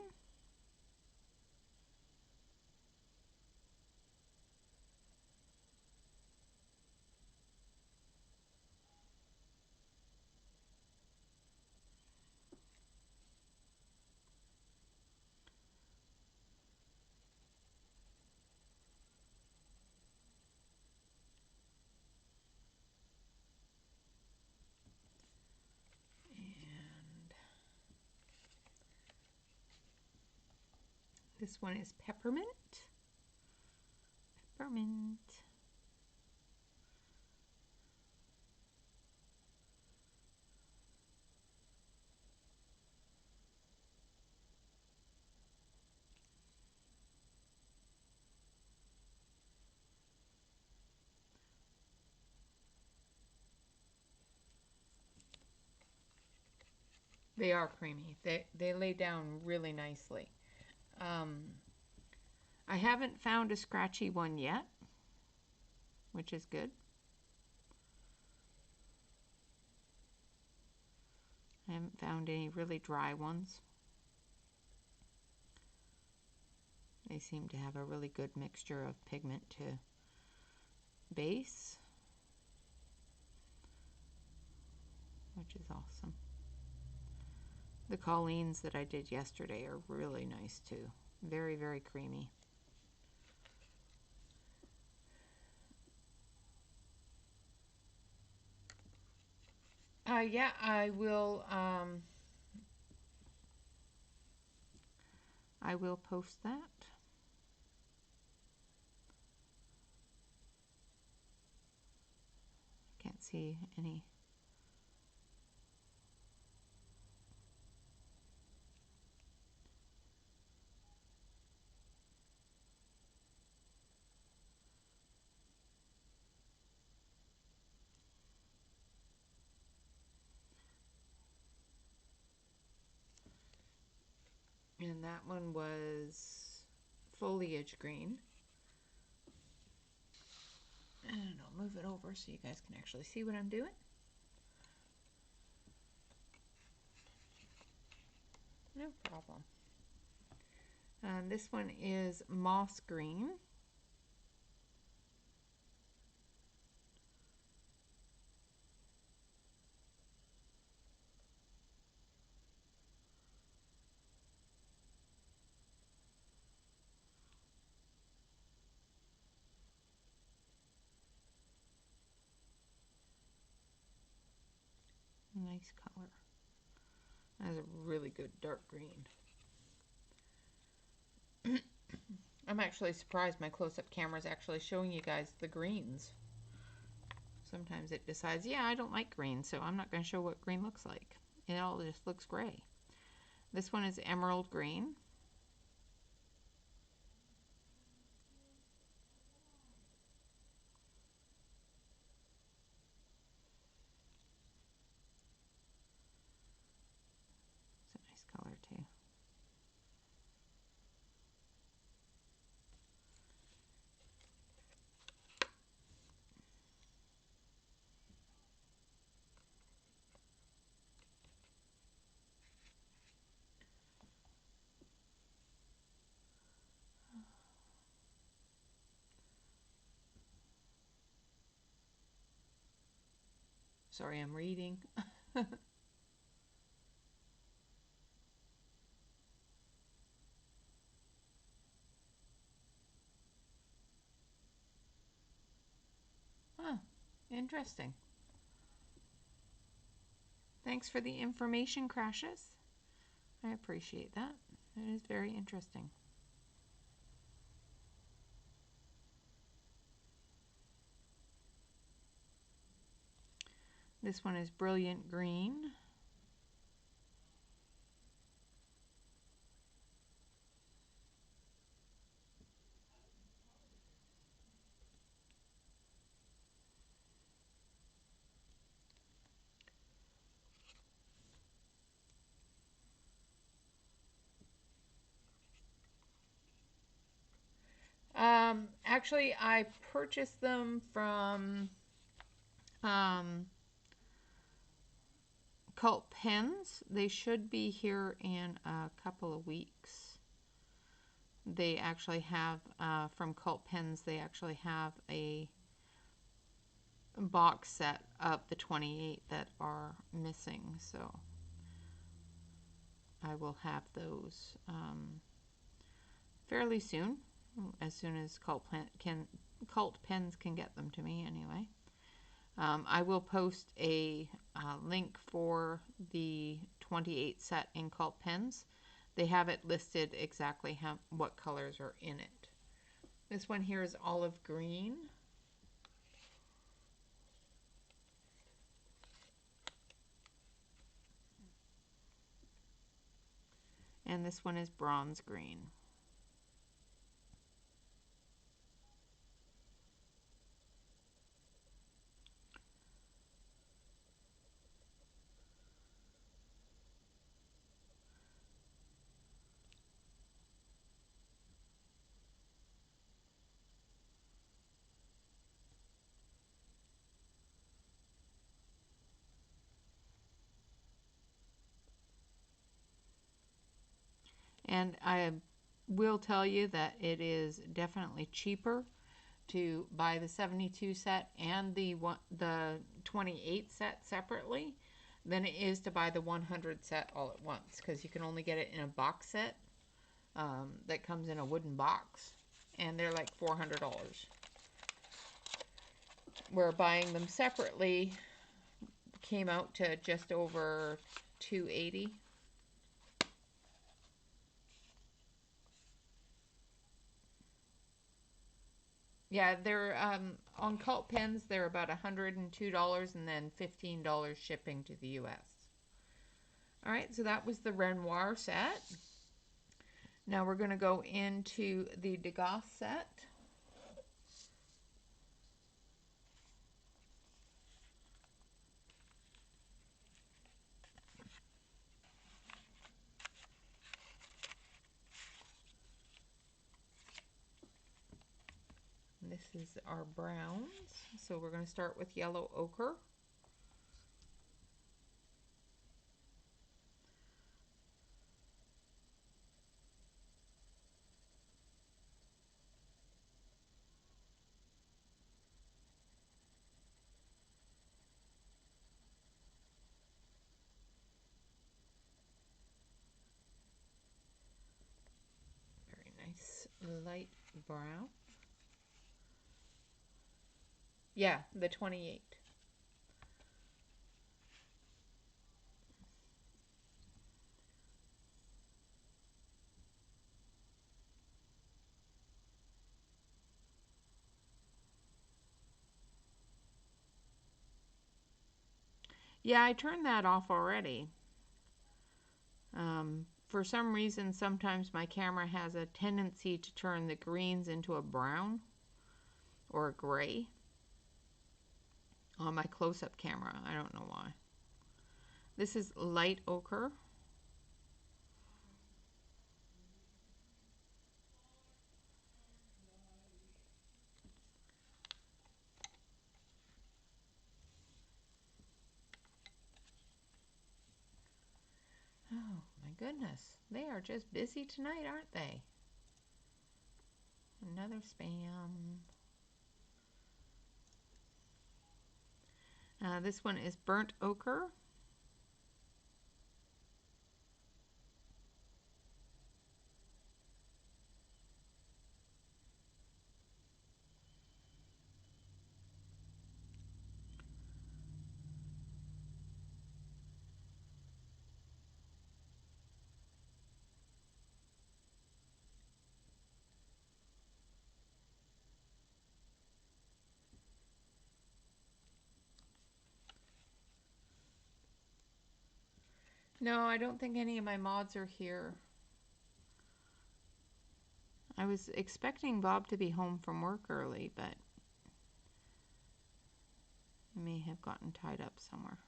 This one is peppermint. Peppermint. They are creamy. They lay down really nicely. I haven't found a scratchy one yet, which is good. I haven't found any really dry ones. They seem to have a really good mixture of pigment to base, which is awesome. The Colleens that I did yesterday are really nice too. Very, very creamy. Yeah, I will post that. Can't see any. And that one was foliage green. And I'll move it over so you guys can actually see what I'm doing. No problem. This one is moss green. Nice color. That's a really good dark green. I'm actually surprised my close-up camera is actually showing you guys the greens. Sometimes it decides, yeah, I don't like green, so I'm not going to show what green looks like. It all just looks gray. This one is emerald green. It's a nice color too. Sorry, I'm reading. Huh, interesting. Thanks for the information, Crashes. I appreciate that. It is very interesting. This one is brilliant green. Actually, I purchased them from Cult Pens. They should be here in a couple of weeks. They actually have, from Cult Pens, they actually have a box set of the 28 that are missing, so I will have those fairly soon, as soon as Cult Pens can get them to me anyway. I will post a link for the 28 set in Cult Pens. They have it listed exactly what colors are in it. This one here is olive green. And this one is bronze green. And I will tell you that it is definitely cheaper to buy the 72 set and the 28 set separately than it is to buy the 100 set all at once, because you can only get it in a box set that comes in a wooden box, and they're like $400. Where buying them separately came out to just over $280. Yeah, they're on Cult Pens. They're about $102 and then $15 shipping to the U.S. All right, so that was the Renoir set. Now we're going to go into the Degas set. This is our browns. So we're going to start with yellow ochre. light brown. Yeah, the 28. Yeah, I turned that off already. For some reason, sometimes my camera has a tendency to turn the greens into a brown or a gray on my close-up camera. I don't know why. This is light ochre. Oh my goodness. They are just busy tonight, aren't they? Another spam. This one is burnt ochre. No, I don't think any of my mods are here. I was expecting Bob to be home from work early, but he may have gotten tied up somewhere.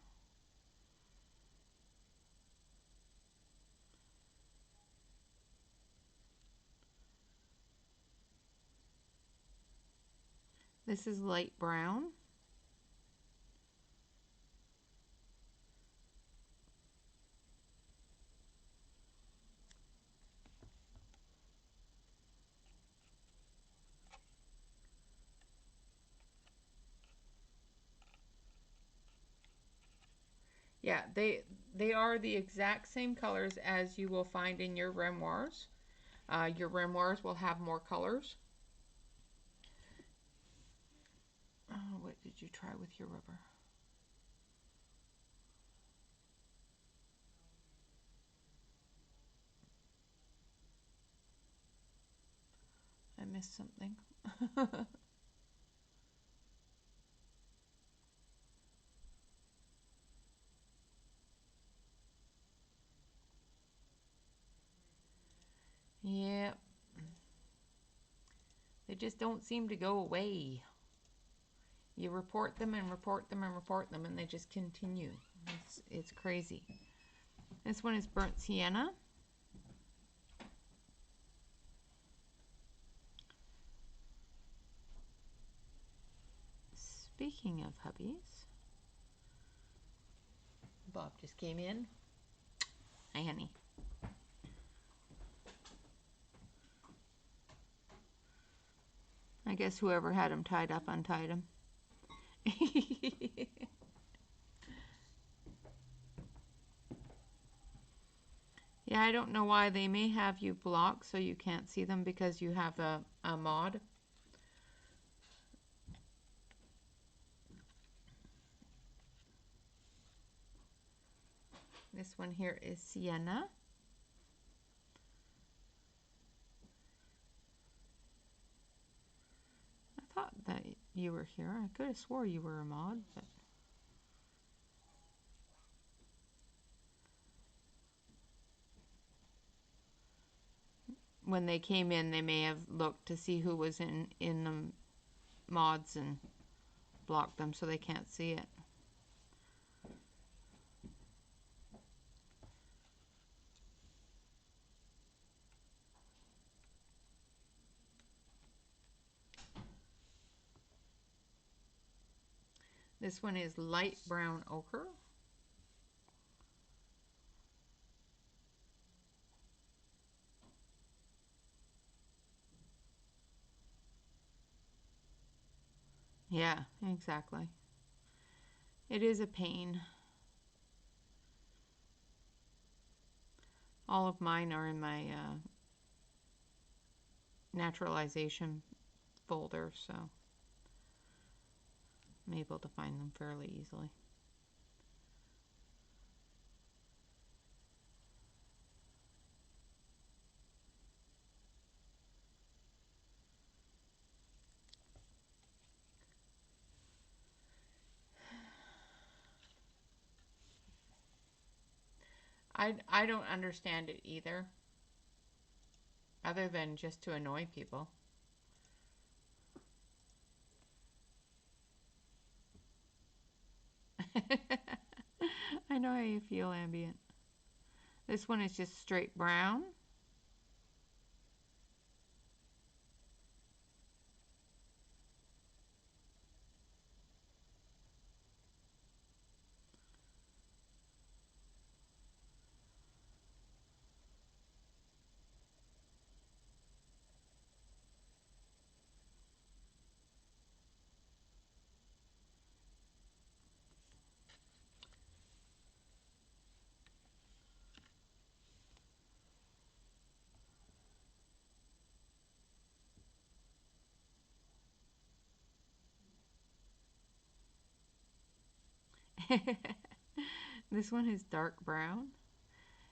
This is light brown. Yeah, they are the exact same colors as you will find in your grimoires. Your grimoires will have more colors. Oh, what did you try with your rubber? I missed something. Yep. They just don't seem to go away. You report them and report them and report them, and they just continue. It's crazy. This one is burnt sienna. Speaking of hubbies, Bob just came in. Hi, honey. I guess whoever had him tied up untied him. Yeah, I don't know why. They may have you blocked so you can't see them because you have a mod. This one here is sienna. I thought that you were here. I could have swore you were a mod, but when they came in, they may have looked to see who was in the mods and blocked them so they can't see it. This one is light brown ochre. Yeah, exactly. It is a pain. All of mine are in my naturalization folder, so I'm able to find them fairly easily. I don't understand it either, other than just to annoy people. I know how you feel, Ambient. This one is just straight brown. This one is dark brown.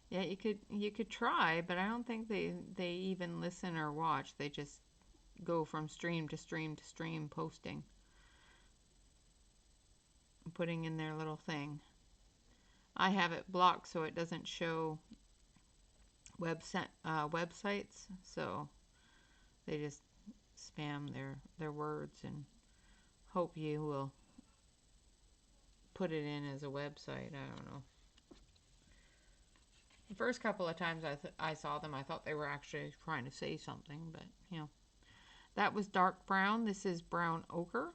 Yeah, you could try, but I don't think they even listen or watch. They just go from stream to stream to stream posting, putting in their little thing. I have it blocked so it doesn't show websites, so they just spam their words and hope you will put it in as a website. I don't know. The first couple of times I saw them, I thought they were actually trying to say something, but you know. That was dark brown. This is brown ochre.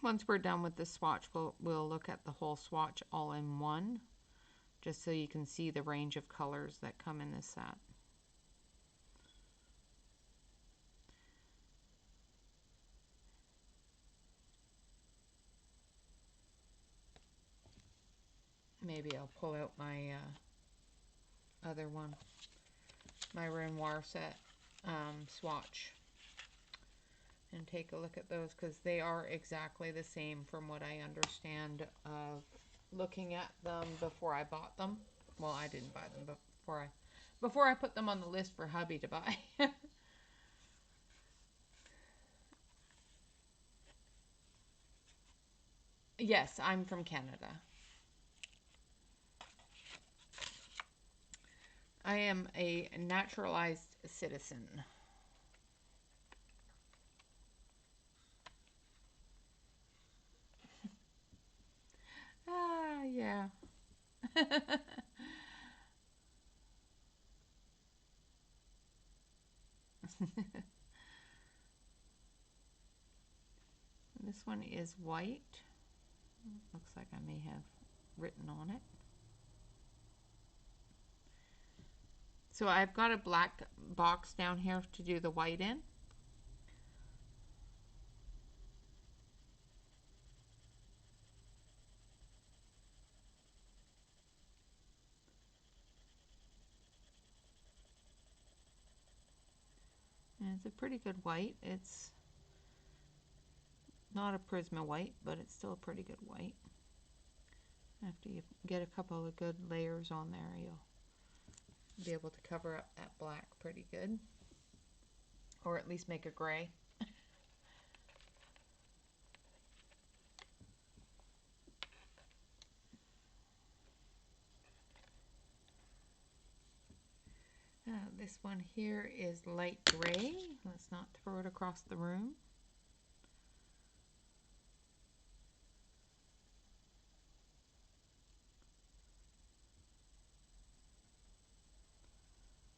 Once we're done with the swatch, we'll look at the whole swatch all in one, just so you can see the range of colors that come in this set. Maybe I'll pull out my other one, my Renoir set swatch, and take a look at those, because they are exactly the same from what I understand of looking at them before I bought them. Well, I didn't buy them before I put them on the list for hubby to buy. Yes, I'm from Canada. I am a naturalized citizen. Ah, yeah. This one is white. Looks like I may have written on it. So I've got a black box down here to do the white in. And it's a pretty good white. It's not a Prisma white, but it's still a pretty good white. After you get a couple of good layers on there, you'll be able to cover up that black pretty good. Or at least make a gray. This one here is light gray. Let's not throw it across the room.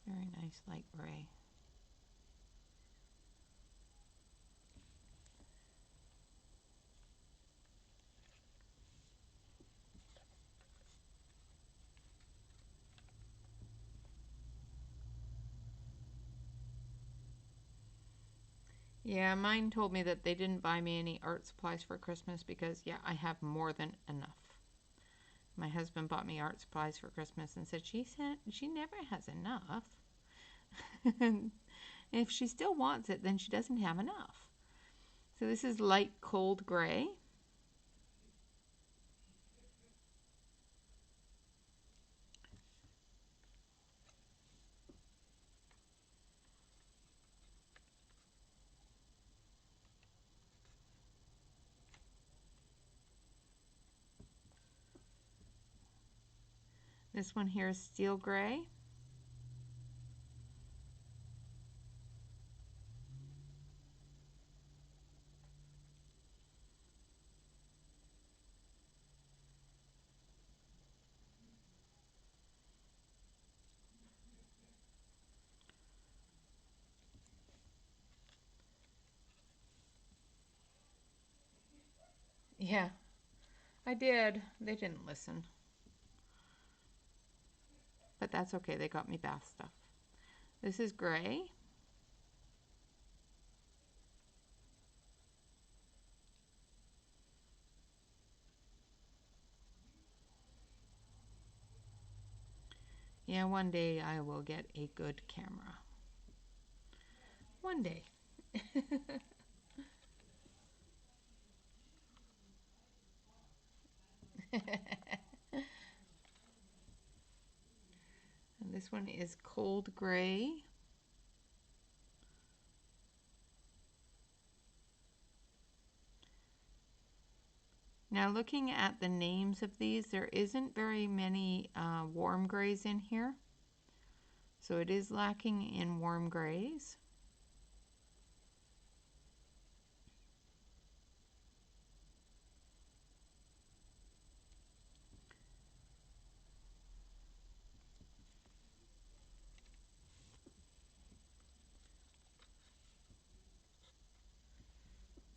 Very nice light gray. Yeah, mine told me that they didn't buy me any art supplies for Christmas because, yeah, I have more than enough. My husband bought me art supplies for Christmas and said she never has enough. And if she still wants it, then she doesn't have enough. So this is light cold gray. This one here is steel gray. Yeah, I did. They didn't listen. But that's okay. They got me bath stuff. This is gray. Yeah, one day I will get a good camera. One day. And this one is cold gray. Now looking at the names of these, there isn't very many warm grays in here. So it is lacking in warm grays.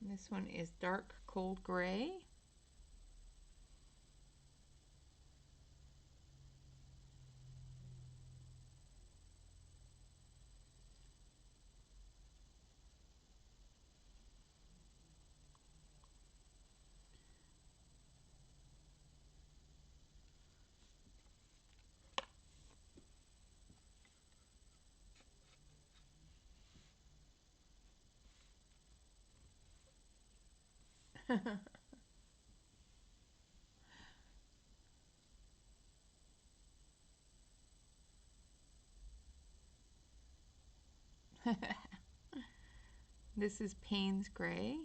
And this one is dark cold gray. This is Payne's gray.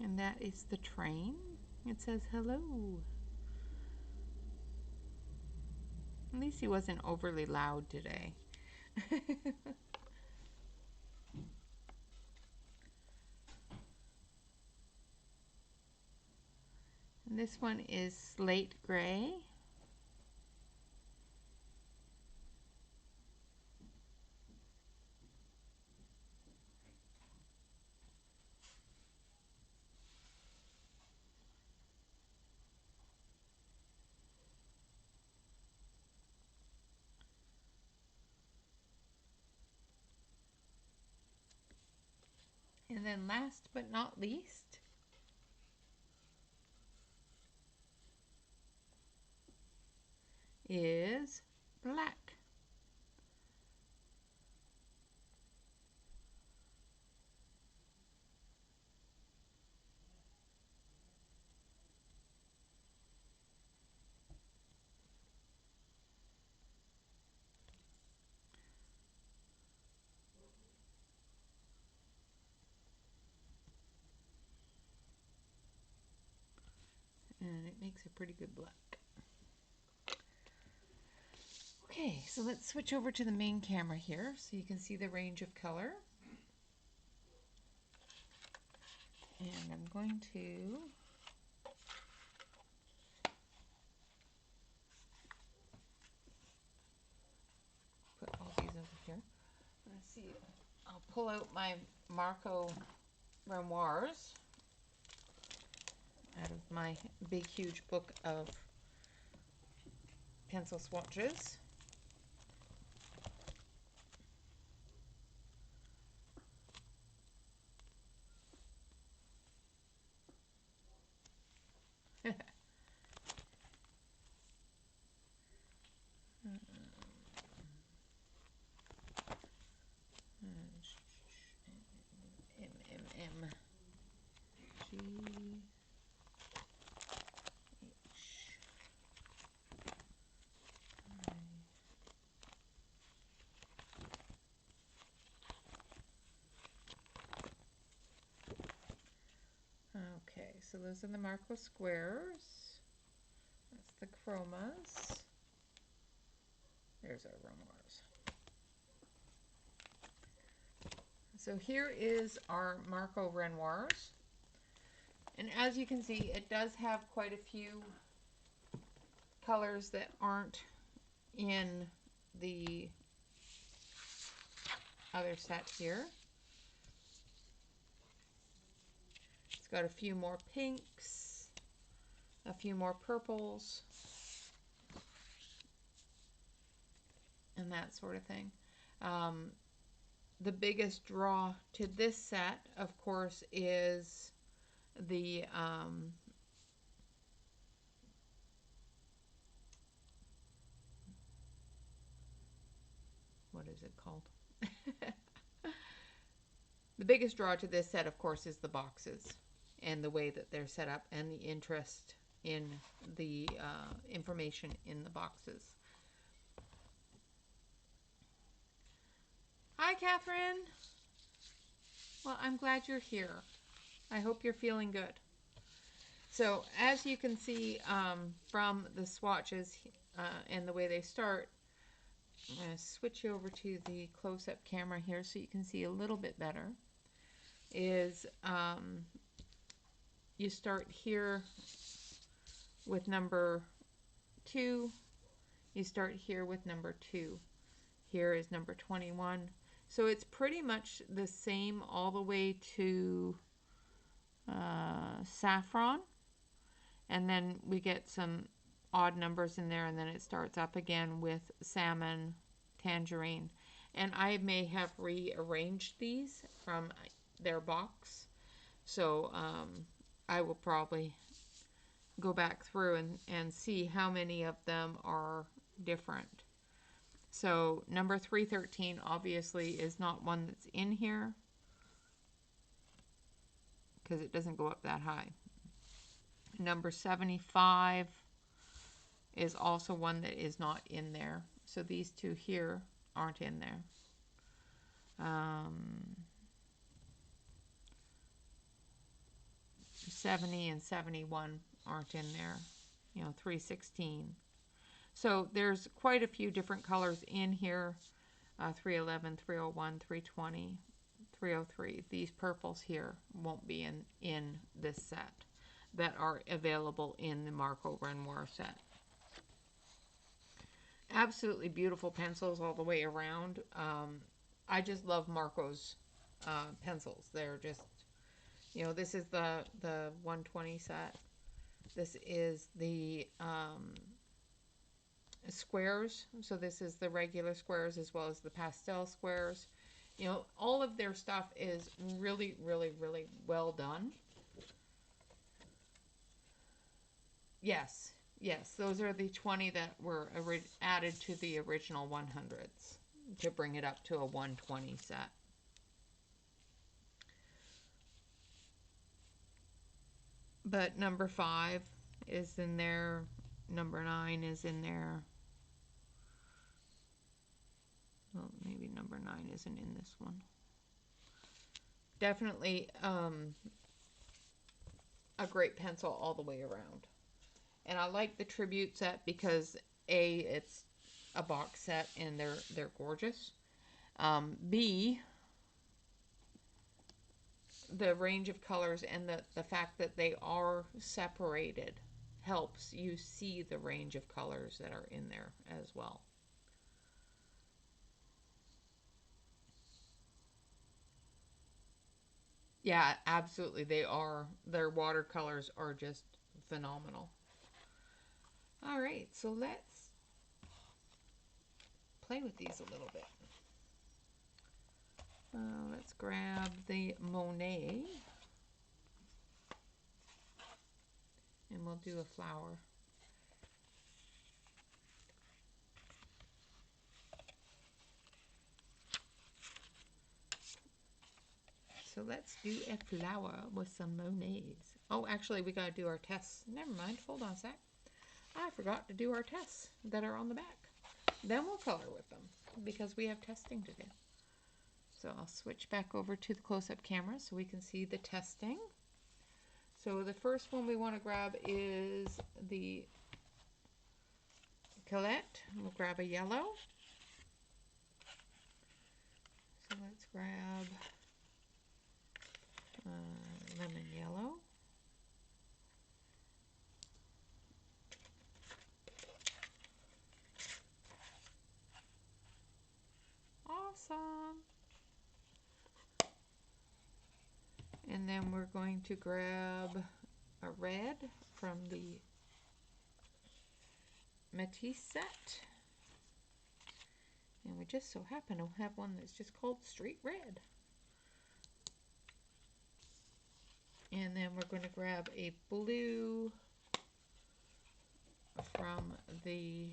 And that is the train. It says hello. At least he wasn't overly loud today. And this one is slate gray. And then last but not least is black. And it makes a pretty good black. Okay, so let's switch over to the main camera here so you can see the range of color. And I'm going to put all these over here. Let's see, I'll pull out my Marco Renoirs out of my big huge book of pencil swatches. so those are the Marco squares. That's the chromas. There's our Renoirs. So here is our Marco Renoirs. And as you can see, it does have quite a few colors that aren't in the other set here. It's got a few more pinks, a few more purples, and that sort of thing. The biggest draw to this set, of course, is the what is it called? The biggest draw to this set, of course, is the boxes and the way that they're set up and the interest in the information in the boxes. Hi, Catherine. Well, I'm glad you're here. I hope you're feeling good. So, as you can see from the swatches and the way they start, I'm going to switch you over to the close-up camera here so you can see a little bit better. Is you start here with number 2. You start here with number 2. Here is number 21. So it's pretty much the same all the way to saffron. And then we get some odd numbers in there, and then it starts up again with salmon, tangerine. And I may have rearranged these from their box. So I will probably go back through and see how many of them are different. So number 313 obviously is not one that's in here because it doesn't go up that high. Number 75 is also one that is not in there. So these two here aren't in there. 70 and 71 aren't in there. 316. So there's quite a few different colors in here. 311, 301, 320, 303. These purples here won't be in this set that are available in the Marco Renoir set. Absolutely beautiful pencils all the way around. I just love Marco's pencils. They're just, this is the 120 set. This is the squares. So this is the regular squares as well as the pastel squares. All of their stuff is really, really, really well done. Yes, those are the 20 that were added to the original 100s to bring it up to a 120 set. But number 5 is in there. Number 9 is in there. Well, maybe number 9 isn't in this one. Definitely a great pencil all the way around. And I like the Tribute set because A, it's a box set and they're gorgeous. B, the range of colors and the fact that they are separated helps you see the range of colors that are in there as well. Yeah, absolutely. Their watercolors are just phenomenal. All right, so let's play with these a little bit. Let's grab the Monet and we'll do a flower. So let's do a flower with some Monets. Oh, actually, we got to do our tests. Never mind. Hold on a sec. I forgot to do our tests that are on the back. Then we'll color with them because we have testing to do. So I'll switch back over to the close-up camera so we can see the testing. So the first one we want to grab is the Colette. We'll grab a yellow. So let's grab lemon yellow. Awesome. And then we're going to grab a red from the Matisse set. And we just so happen to have one that's just called Street Red. And then we're going to grab a blue from the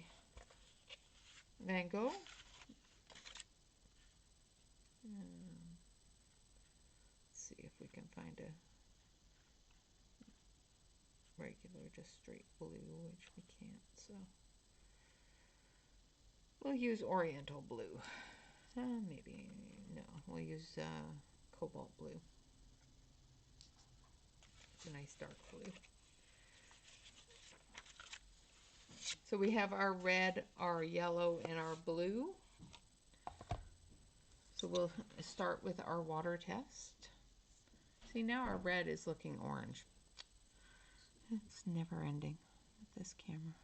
Van Gogh. Let's see if we can find a regular, just straight blue, which we can't, so we'll use Oriental blue. Maybe, no, we'll use cobalt blue. It's a nice dark blue. So we have our red, our yellow, and our blue. So we'll start with our water test. See, now our red is looking orange. It's never ending with this camera.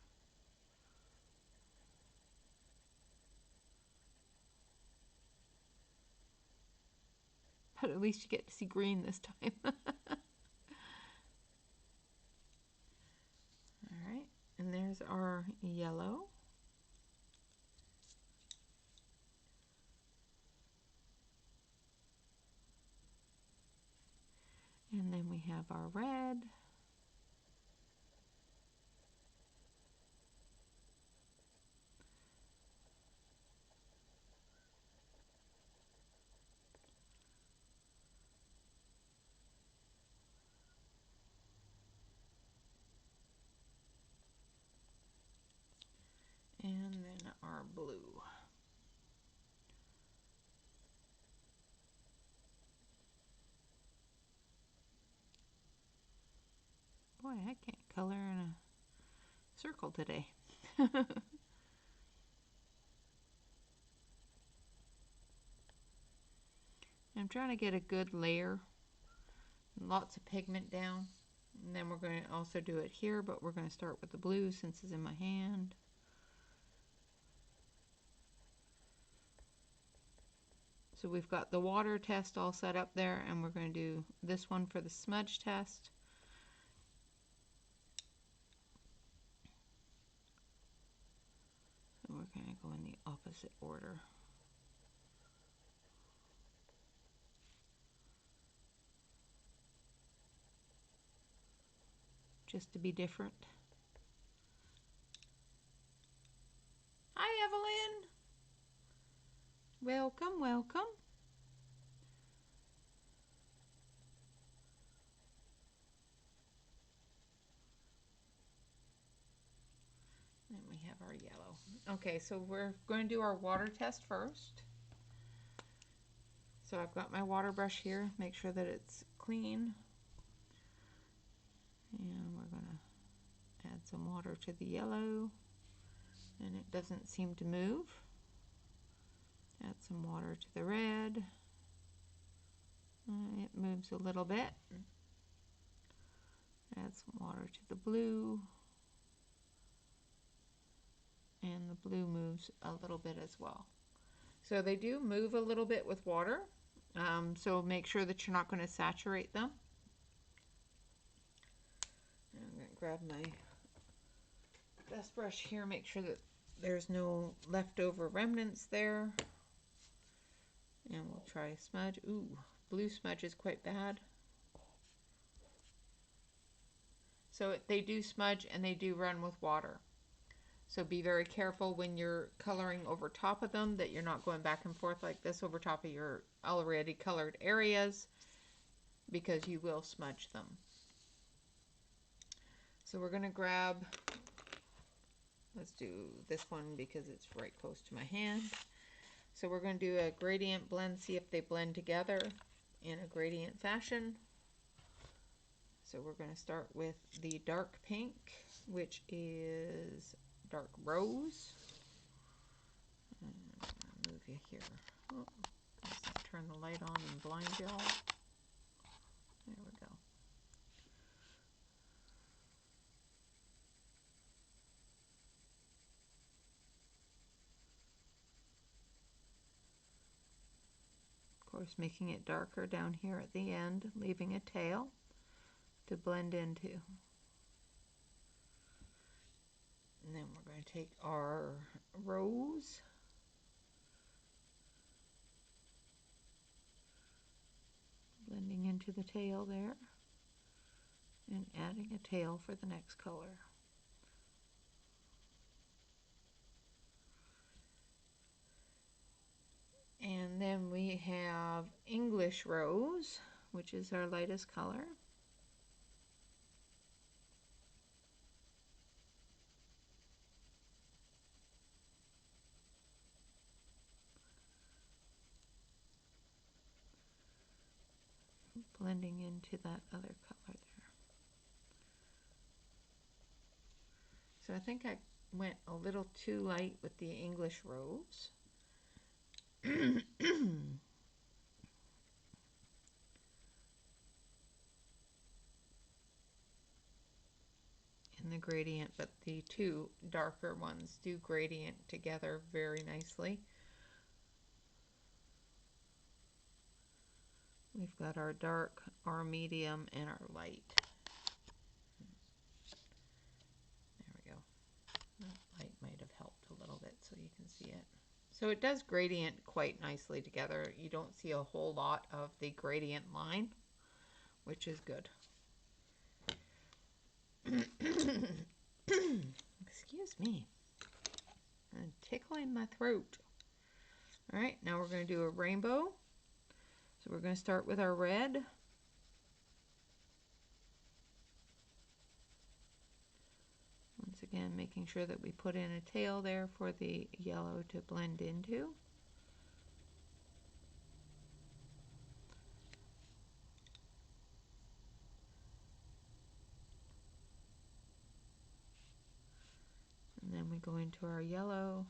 But at least you get to see green this time. Alright, and there's our yellow. And then we have our red. And then our blue. Boy, I can't color in a circle today. I'm trying to get a good layer, lots of pigment down, and then we're going to also do it here, but we're going to start with the blue since it's in my hand. So we've got the water test all set up there, and we're going to do this one for the smudge test. So we're going to go in the opposite order. Just to be different. Hi, Evelyn. Welcome, welcome. Then we have our yellow. Okay, so we're going to do our water test first. So I've got my water brush here. Make sure that it's clean. And we're going to add some water to the yellow. And it doesn't seem to move. Add some water to the red. It moves a little bit. Add some water to the blue. And the blue moves a little bit as well. So they do move a little bit with water. So make sure that you're not going to saturate them. And I'm going to grab my dust brush here, make sure that there's no leftover remnants there. And we'll try a smudge. Ooh, blue smudge is quite bad. So they do smudge and they do run with water. So be very careful when you're coloring over top of them that you're not going back and forth like this over top of your already colored areas, because you will smudge them. So we're going to grab, let's do this one because it's right close to my hand. So we're going to do a gradient blend, see if they blend together in a gradient fashion. So we're going to start with the dark pink, which is dark rose. I'll move you here. Oh, let's turn the light on and blind you all. There we go. Of course, making it darker down here at the end, leaving a tail to blend into. And then we're going to take our rose, blending into the tail there, and adding a tail for the next color. And then we have English rose, which is our lightest color. Blending into that other color there. So I think I went a little too light with the English rose. In the gradient, but the two darker ones do gradient together very nicely. We've got our dark, our medium, and our light. There we go. That light might have helped a little bit so you can see it. So it does gradient quite nicely together. You don't see a whole lot of the gradient line, which is good. Excuse me. I'm tickling my throat. All right, now we're going to do a rainbow. So we're going to start with our red. Once again, making sure that we put in a tail there for the yellow to blend into. And then we go into our yellow.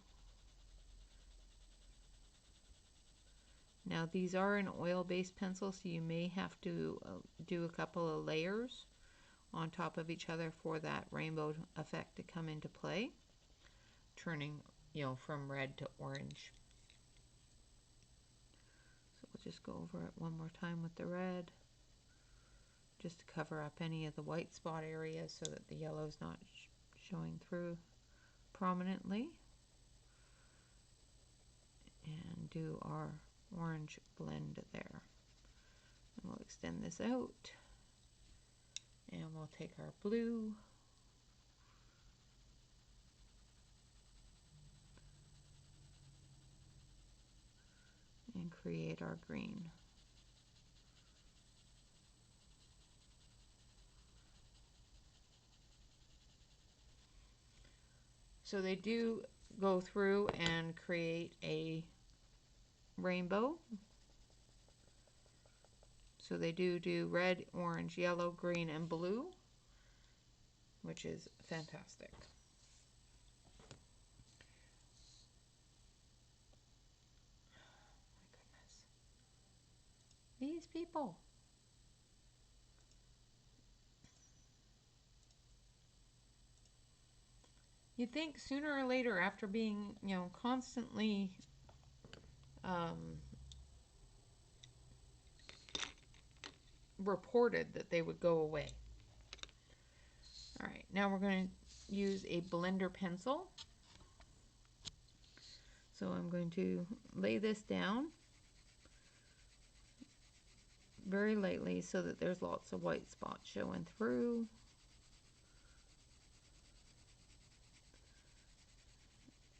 Now these are an oil-based pencil, so you may have to do a couple of layers on top of each other for that rainbow effect to come into play, turning, from red to orange. So we'll just go over it one more time with the red, just to cover up any of the white spot areas so that the yellow is not showing through prominently. And do our orange blend there. And we'll extend this out. And we'll take our blue. And create our green. So they do go through and create a rainbow. So they do red, orange, yellow, green, and blue, which is fantastic. My goodness. These people. You'd think sooner or later, after being, constantly reported, that they would go away. All right, now we're going to use a blender pencil. So I'm going to lay this down very lightly so that there's lots of white spots showing through.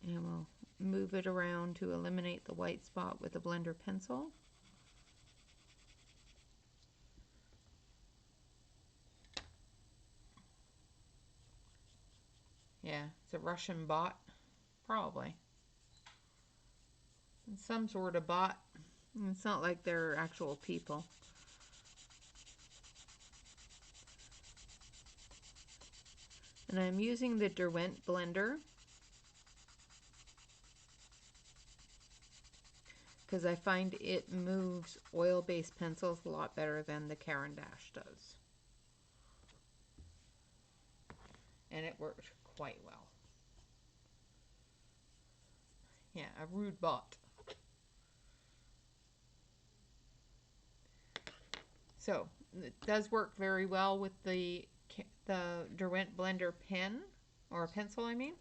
And we'll move it around to eliminate the white spot with a blender pencil. Yeah, it's a Russian bot, probably. It's some sort of bot. It's not like they're actual people. And I'm using the Derwent blender because I find it moves oil-based pencils a lot better than the Caran d'Ache does. And it worked quite well. Yeah, a rude bot. So it does work very well with the Derwent blender pen, or pencil I mean.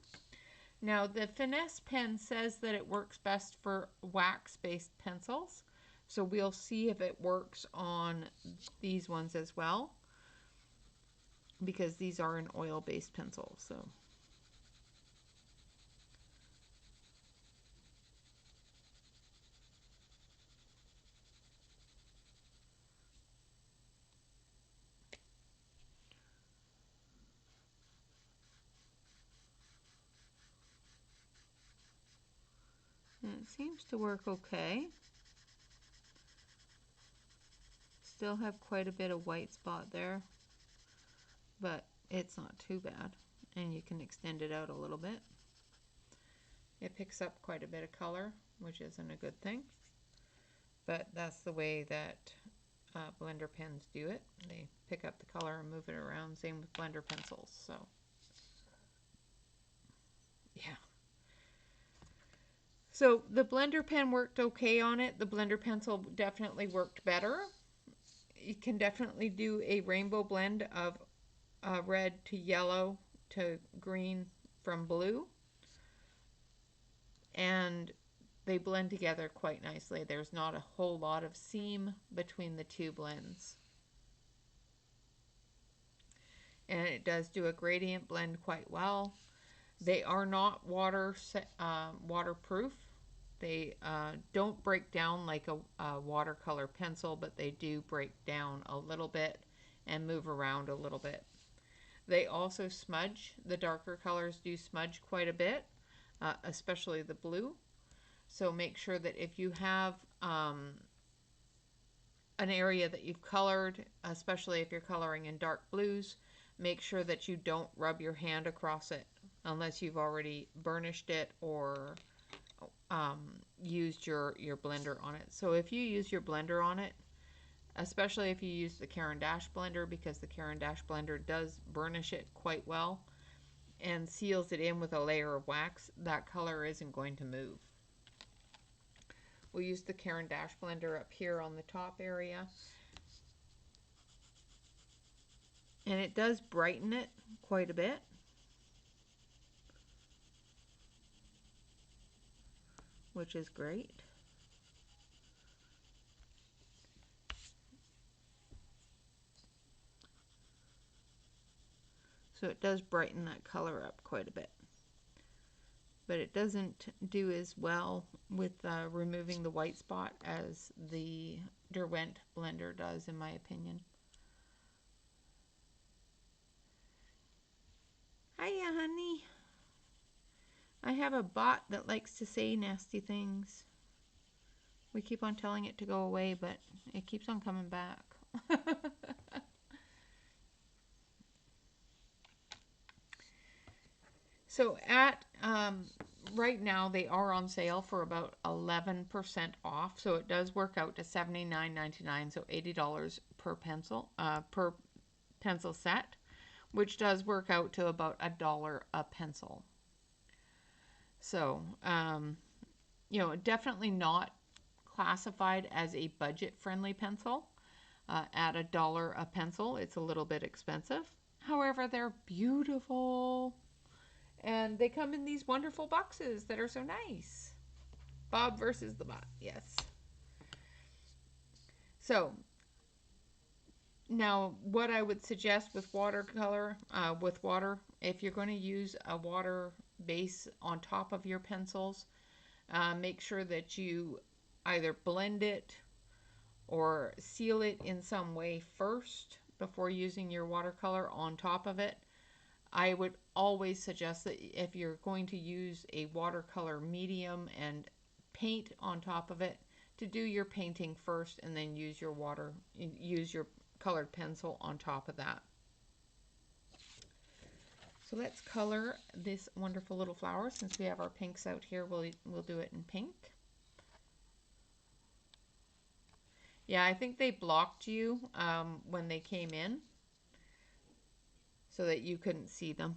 Now the Finesse pen says that it works best for wax-based pencils. So we'll see if it works on these ones as well, because these are an oil-based pencil. So and it seems to work okay. Still have quite a bit of white spot there, but it's not too bad. And you can extend it out a little bit. It picks up quite a bit of color, which isn't a good thing. But that's the way that blender pens do it. They pick up the color and move it around. Same with blender pencils. So, yeah. So the blender pen worked okay on it. The blender pencil definitely worked better. You can definitely do a rainbow blend of red to yellow to green from blue. And they blend together quite nicely. There's not a whole lot of seam between the two blends. And it does do a gradient blend quite well. They are not waterproof. They don't break down like a watercolor pencil, but they do break down a little bit and move around a little bit. They also smudge. The darker colors do smudge quite a bit, especially the blue. So make sure that if you have an area that you've colored, especially if you're coloring in dark blues, make sure that you don't rub your hand across it unless you've already burnished it or used your blender on it. So if you use your blender on it, especially if you use the Caran d'Ache blender, because the Caran d'Ache blender does burnish it quite well and seals it in with a layer of wax, that color isn't going to move. We'll use the Caran d'Ache blender up here on the top area. And it does brighten it quite a bit. Which is great. So it does brighten that color up quite a bit. But it doesn't do as well with removing the white spot as the Derwent blender does, in my opinion. Hiya, honey. I have a bot that likes to say nasty things. We keep on telling it to go away, but it keeps on coming back. So at right now they are on sale for about 11% off. So it does work out to $79.99, so $80 per pencil set, which does work out to about $1 a pencil. So you know, definitely not classified as a budget-friendly pencil. At $1 a pencil, it's a little bit expensive. However, they're beautiful. And they come in these wonderful boxes that are so nice. Bob versus the bot, yes. So, now what I would suggest with watercolor, with water, if you're going to use a water base on top of your pencils, make sure that you either blend it or seal it in some way first before using your watercolor on top of it. I would always suggest that if you're going to use a watercolor medium and paint on top of it, to do your painting first and then use your colored pencil on top of that. So let's color this wonderful little flower. Since we have our pinks out here, we'll do it in pink. Yeah, I think they blocked you when they came in so that you couldn't see them.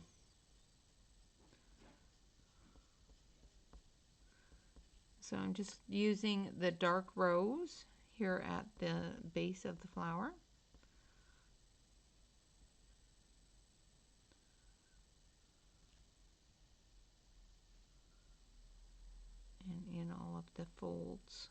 So I'm just using the dark rose here at the base of the flower. And in all of the folds.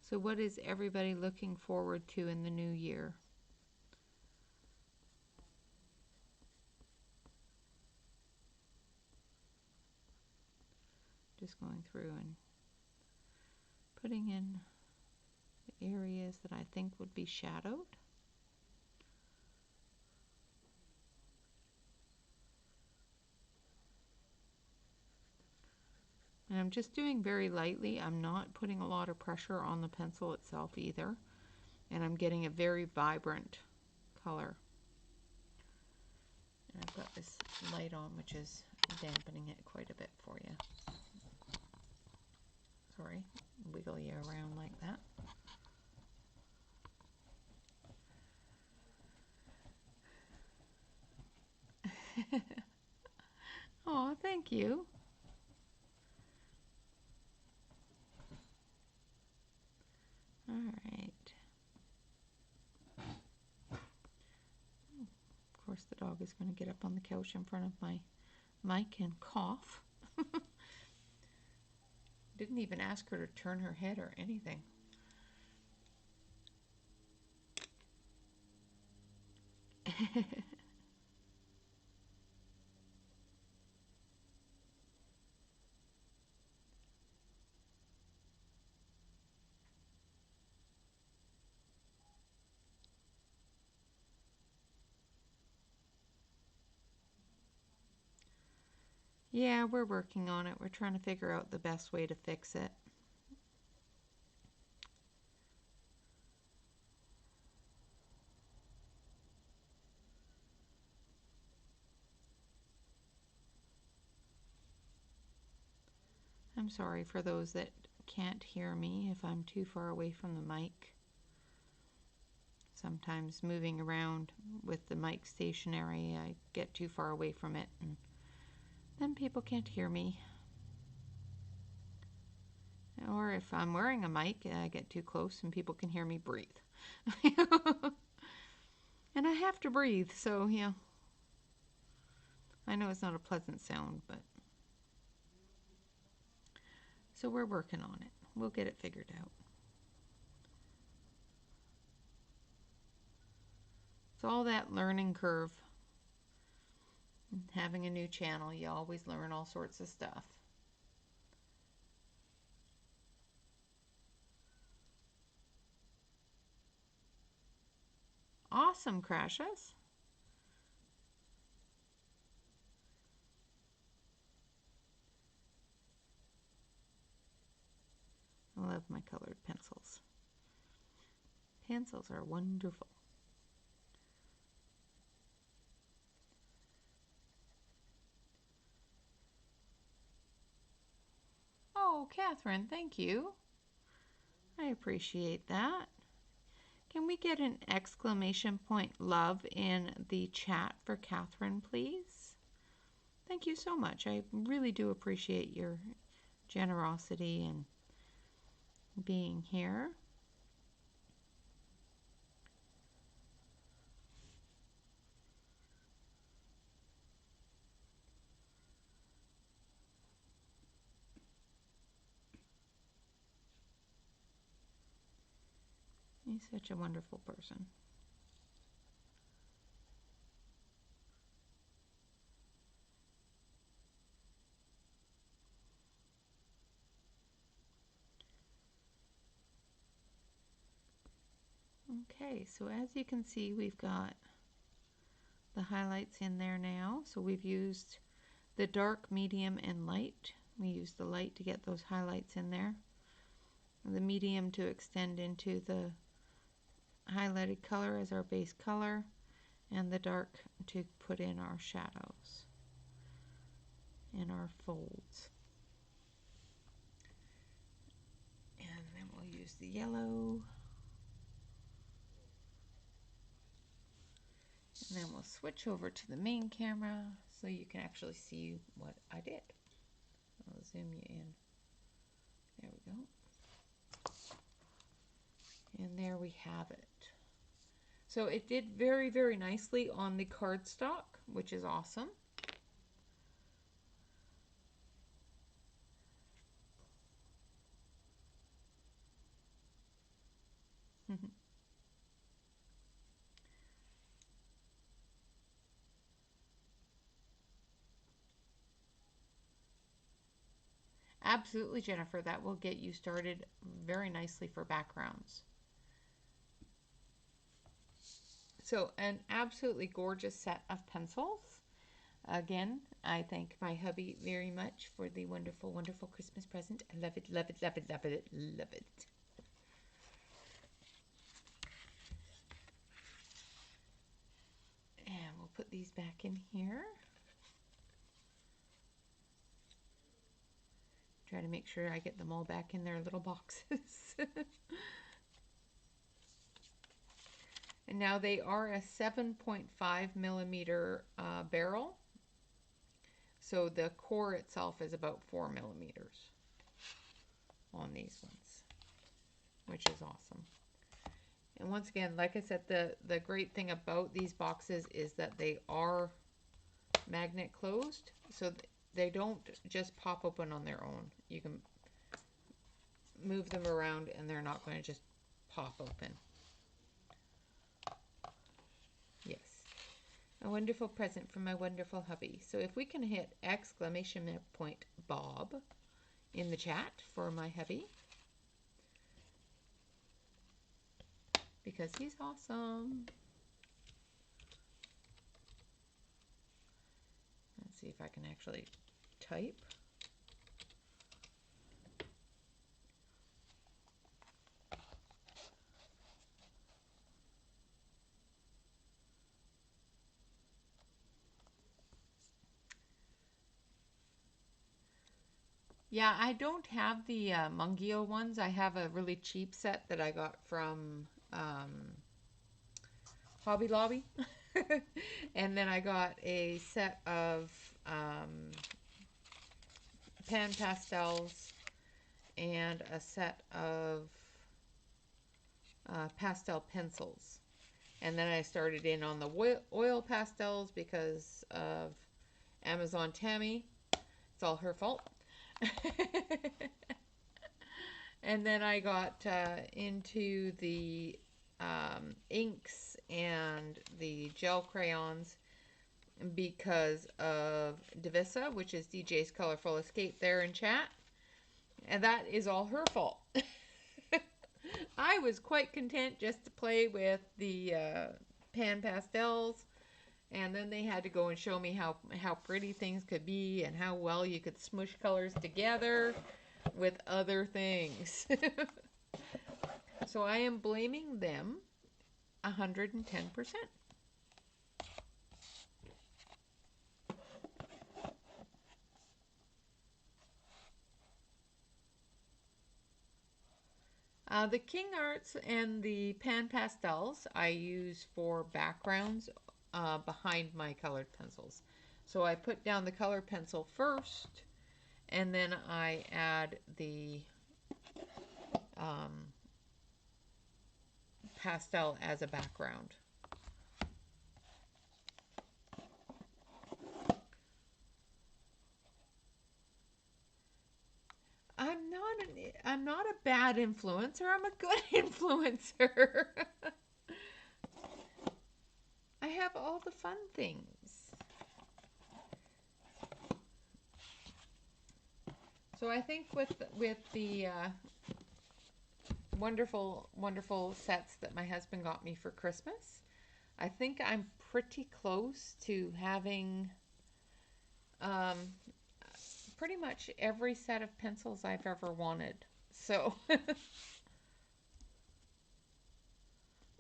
So what is everybody looking forward to in the new year? Just going through and putting in the areas that I think would be shadowed. And I'm just doing very lightly. I'm not putting a lot of pressure on the pencil itself either. And I'm getting a very vibrant color. And I've got this light on, which is dampening it quite a bit for you. Sorry, wiggle you around like that. Oh, thank you. All right. Of course, the dog is going to get up on the couch in front of my mic and cough. Didn't even ask her to turn her head or anything. Yeah, we're working on it. We're trying to figure out the best way to fix it. I'm sorry for those that can't hear me if I'm too far away from the mic. Sometimes moving around with the mic stationary, I get too far away from it and then people can't hear me. Or if I'm wearing a mic, I get too close and people can hear me breathe. And I have to breathe, so yeah. I know it's not a pleasant sound, but so we're working on it. We'll get it figured out. It's all that learning curve. Having a new channel, you always learn all sorts of stuff. Awesome, Crashes. I love my colored pencils. Pencils are wonderful. Oh, Catherine, thank you. I appreciate that. Can we get an exclamation point love in the chat for Catherine, please? Thank you so much. I really do appreciate your generosity and being here. He's such a wonderful person. Okay, so as you can see, we've got the highlights in there now. So we've used the dark, medium, and light. We use the light to get those highlights in there, the medium to extend into the highlighted color as our base color, and the dark to put in our shadows and our folds. And then we'll use the yellow. And then we'll switch over to the main camera so you can actually see what I did. I'll zoom you in. There we go. And there we have it. So it did very, very nicely on the cardstock, which is awesome. Absolutely, Jennifer. That will get you started very nicely for backgrounds. So an absolutely gorgeous set of pencils. Again, I thank my hubby very much for the wonderful, wonderful Christmas present. I love it, love it, love it, love it, love it. And we'll put these back in here. Try to make sure I get them all back in their little boxes. And now they are a 7.5 millimeter barrel. So the core itself is about 4 millimeters on these ones, which is awesome. And once again, like I said, the great thing about these boxes is that they are magnet closed, so they don't just pop open on their own. You can move them around and they're not going to just pop open. Yes. A wonderful present from my wonderful hubby. So if we can hit exclamation point Bob in the chat for my hubby, because he's awesome. Let's see if I can actually type. Yeah, I don't have the Mungio ones. I have a really cheap set that I got from Hobby Lobby. And then I got a set of pan pastels and a set of pastel pencils. And then I started in on the oil pastels because of Amazon Tammy. It's all her fault. And then I got into the inks and the gel crayons because of Divisa, which is DJ's Colorful Escape there in chat. And that is all her fault. I was quite content just to play with the pan pastels. And then they had to go and show me how pretty things could be and how well you could smush colors together with other things. So I am blaming them 110%. The King Arts and the pan pastels I use for backgrounds behind my colored pencils. So I put down the colored pencil first, and then I add the pastel as a background. I'm not a bad influencer. I'm a good influencer. I have all the fun things. So I think with the wonderful, wonderful sets that my husband got me for Christmas. I think I'm pretty close to having um, pretty much every set of pencils I've ever wanted. So,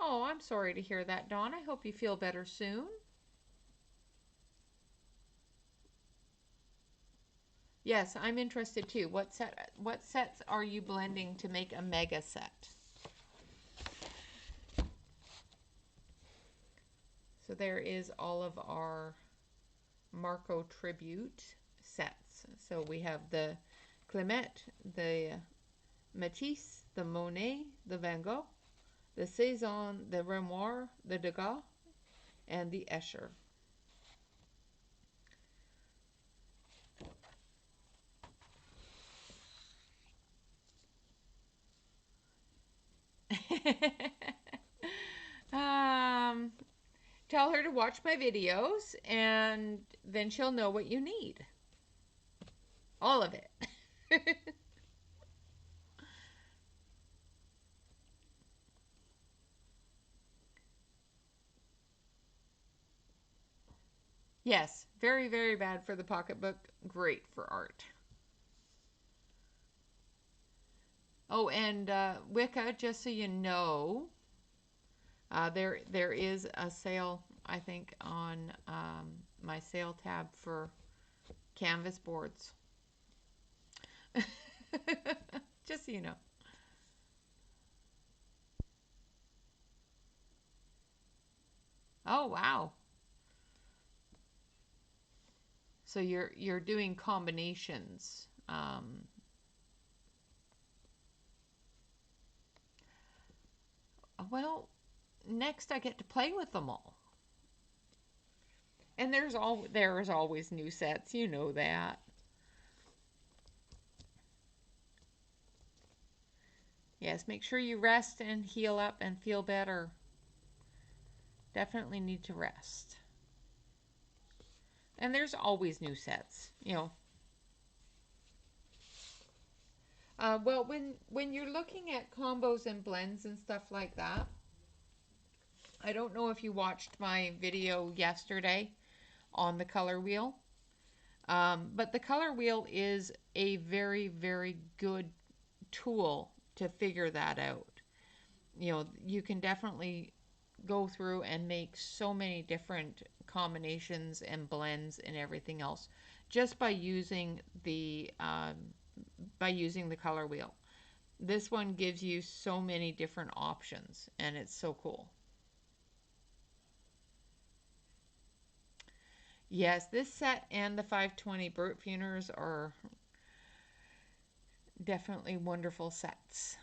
oh, I'm sorry to hear that, Dawn. I hope you feel better soon. Yes, I'm interested too. What sets are you blending to make a mega set? So there is all of our Marco Tribute sets. So we have the Clement, the Matisse, the Monet, the Van Gogh, the Cezanne, the Renoir, the Degas, and the Escher. um, Tell her to watch my videos and then she'll know what you need. All of it. Yes, very, very bad for the pocketbook. Great for art. Oh, and Wicca, just so you know, there is a sale, I think, on my sale tab for canvas boards. Just so you know. Oh, wow. So you're doing combinations. Well, next I get to play with them all. And there is always new sets, you know that. Yes, make sure you rest and heal up and feel better. Definitely need to rest. And there's always new sets, you know. Well, when you're looking at combos and blends and stuff like that, I don't know if you watched my video yesterday on the color wheel, but the color wheel is a very, very good tool to figure that out. You know, you can definitely go through and make so many different combinations and blends and everything else just by using the color wheel. This one gives you so many different options and it's so cool. Yes, this set and the 520 Brute Funers are definitely wonderful sets.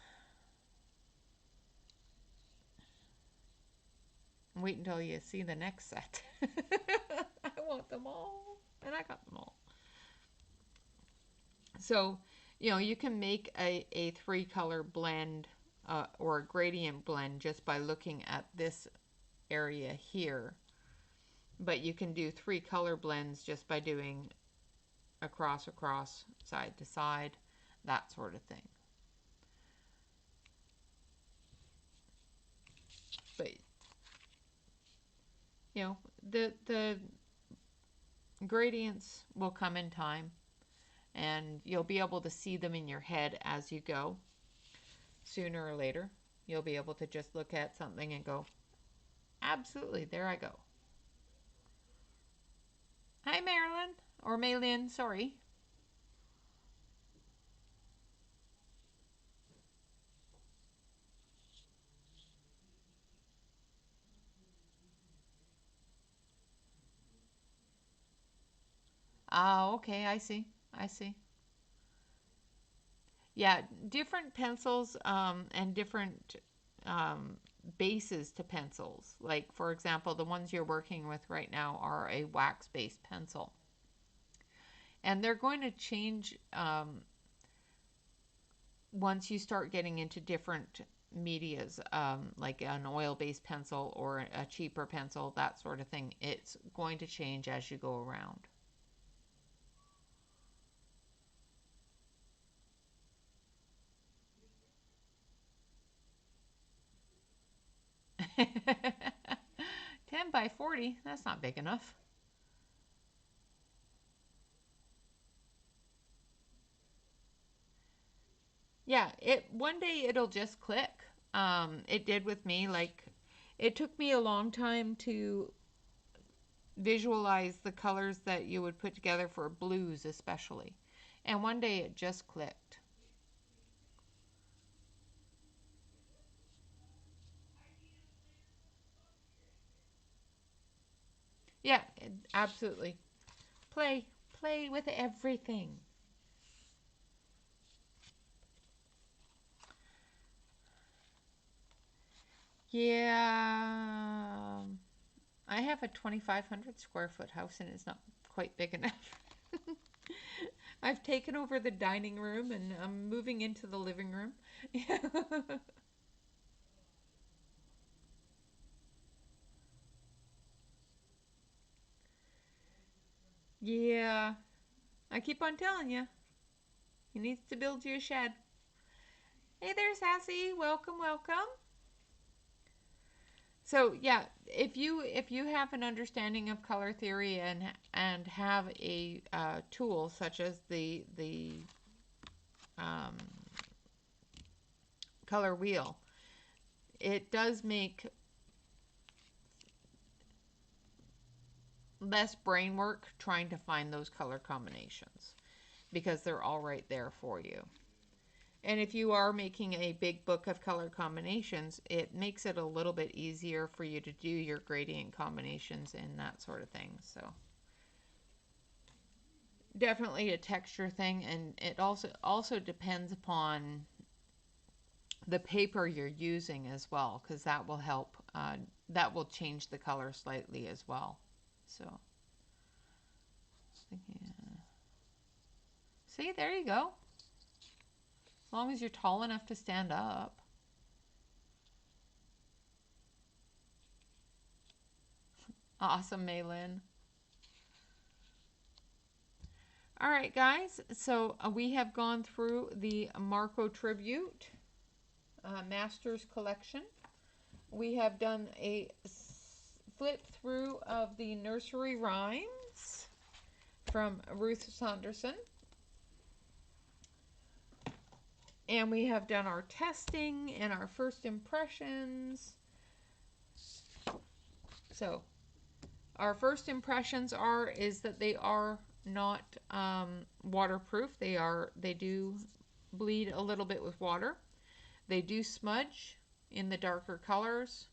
Wait until you see the next set. I want them all, and I got them all. So, you know, you can make a three color blend or a gradient blend just by looking at this area here. But you can do three color blends just by doing across, side to side, that sort of thing. But, you know, the gradients will come in time and you'll be able to see them in your head as you go. Sooner or later, you'll be able to just look at something and go, absolutely, there I go. Hi, Marilyn. Or Maylin, sorry. Ah, okay, I see. I see. Yeah, different pencils and different um, bases to pencils. Like, for example, the ones you're working with right now are a wax-based pencil. And they're going to change once you start getting into different medias, like an oil-based pencil or a cheaper pencil, that sort of thing. It's going to change as you go around. 10 by 40, that's not big enough. Yeah, one day it'll just click. It did with me. Like, it took me a long time to visualize the colors that you would put together for blues, especially. And one day it just clicked. Yeah, absolutely. Play, play with everything. Yeah, I have a 2,500 square foot house and it's not quite big enough. I've taken over the dining room and I'm moving into the living room. Yeah, I keep on telling you, he needs to build you a shed. Hey there, Sassy. Welcome, welcome. So yeah, if you have an understanding of color theory and have a tool such as the um, color wheel, it does make less brain work trying to find those color combinations because they're all right there for you. And if you are making a big book of color combinations, it makes it a little bit easier for you to do your gradient combinations and that sort of thing. So definitely a texture thing, and it also depends upon the paper you're using as well, because that will help. That will change the color slightly as well. So, yeah. See, there you go. As long as you're tall enough to stand up. Awesome, Maylin. All right, guys. So we have gone through the Marco Tribute Masters Collection. We have done a flip through of the Nursery Rhymes from Ruth Sanderson. And we have done our testing and our first impressions. So our first impressions is that they are not waterproof. They do bleed a little bit with water. They do smudge in the darker colors.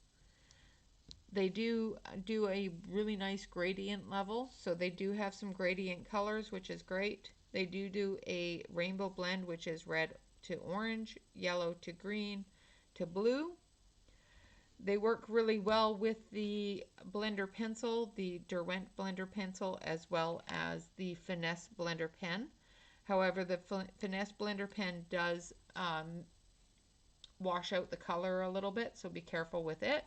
They do a really nice gradient level, so they do have some gradient colors, which is great. They do a rainbow blend, which is red to orange, yellow to green to blue. They work really well with the blender pencil, the Derwent blender pencil, as well as the Finesse blender pen. However, the Finesse blender pen does wash out the color a little bit, so be careful with it.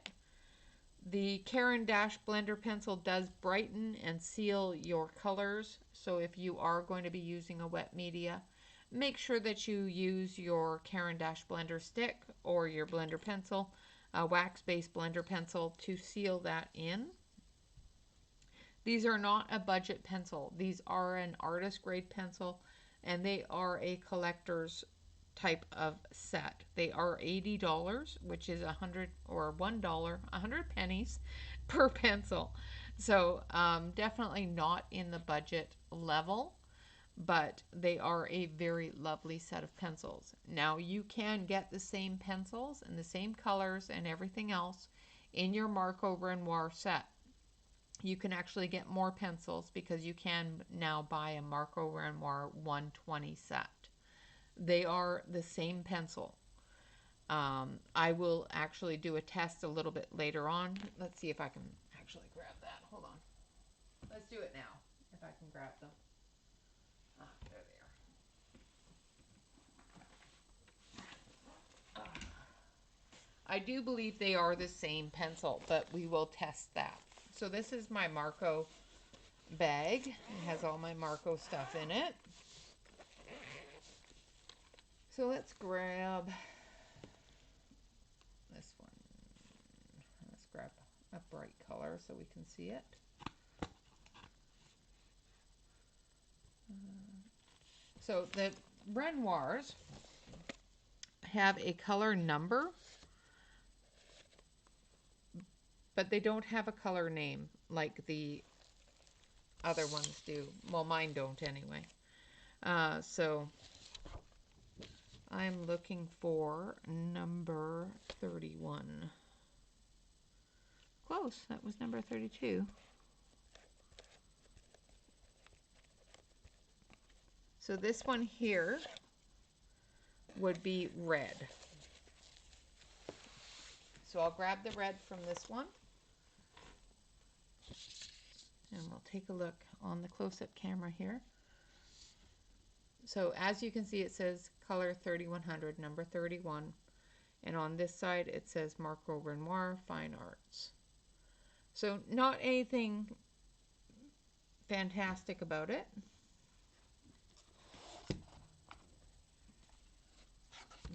The Caran d'Ache blender pencil does brighten and seal your colors, so if you are going to be using a wet media, make sure that you use your Caran d'Ache blender stick or your blender pencil, a wax-based blender pencil, to seal that in. These are not a budget pencil. These are an artist grade pencil, and they are a collector's type of set. They are $80, which is 100 or $1, 100 pennies per pencil. So definitely not in the budget level, but they are a very lovely set of pencils. Now you can get the same pencils and the same colors and everything else in your Marco Renoir set. You can actually get more pencils because you can now buy a Marco Renoir 120 set. They are the same pencil. I will actually do a test a little bit later on. Let's see if I can actually grab that. Hold on. Let's do it now, if I can grab them. Ah, there they are. I do believe they are the same pencil, but we will test that. So this is my Marco bag. It has all my Marco stuff in it. So let's grab this one. a bright color so we can see it. So the Renoirs have a color number, but they don't have a color name like the other ones do. Well, mine don't anyway. So I'm looking for number 31. Close, that was number 32. So this one here would be red. So I'll grab the red from this one. And we'll take a look on the close-up camera here. So as you can see, it says color 3100, number 31. And on this side, it says Marco Renoir Fine Arts. So not anything fantastic about it.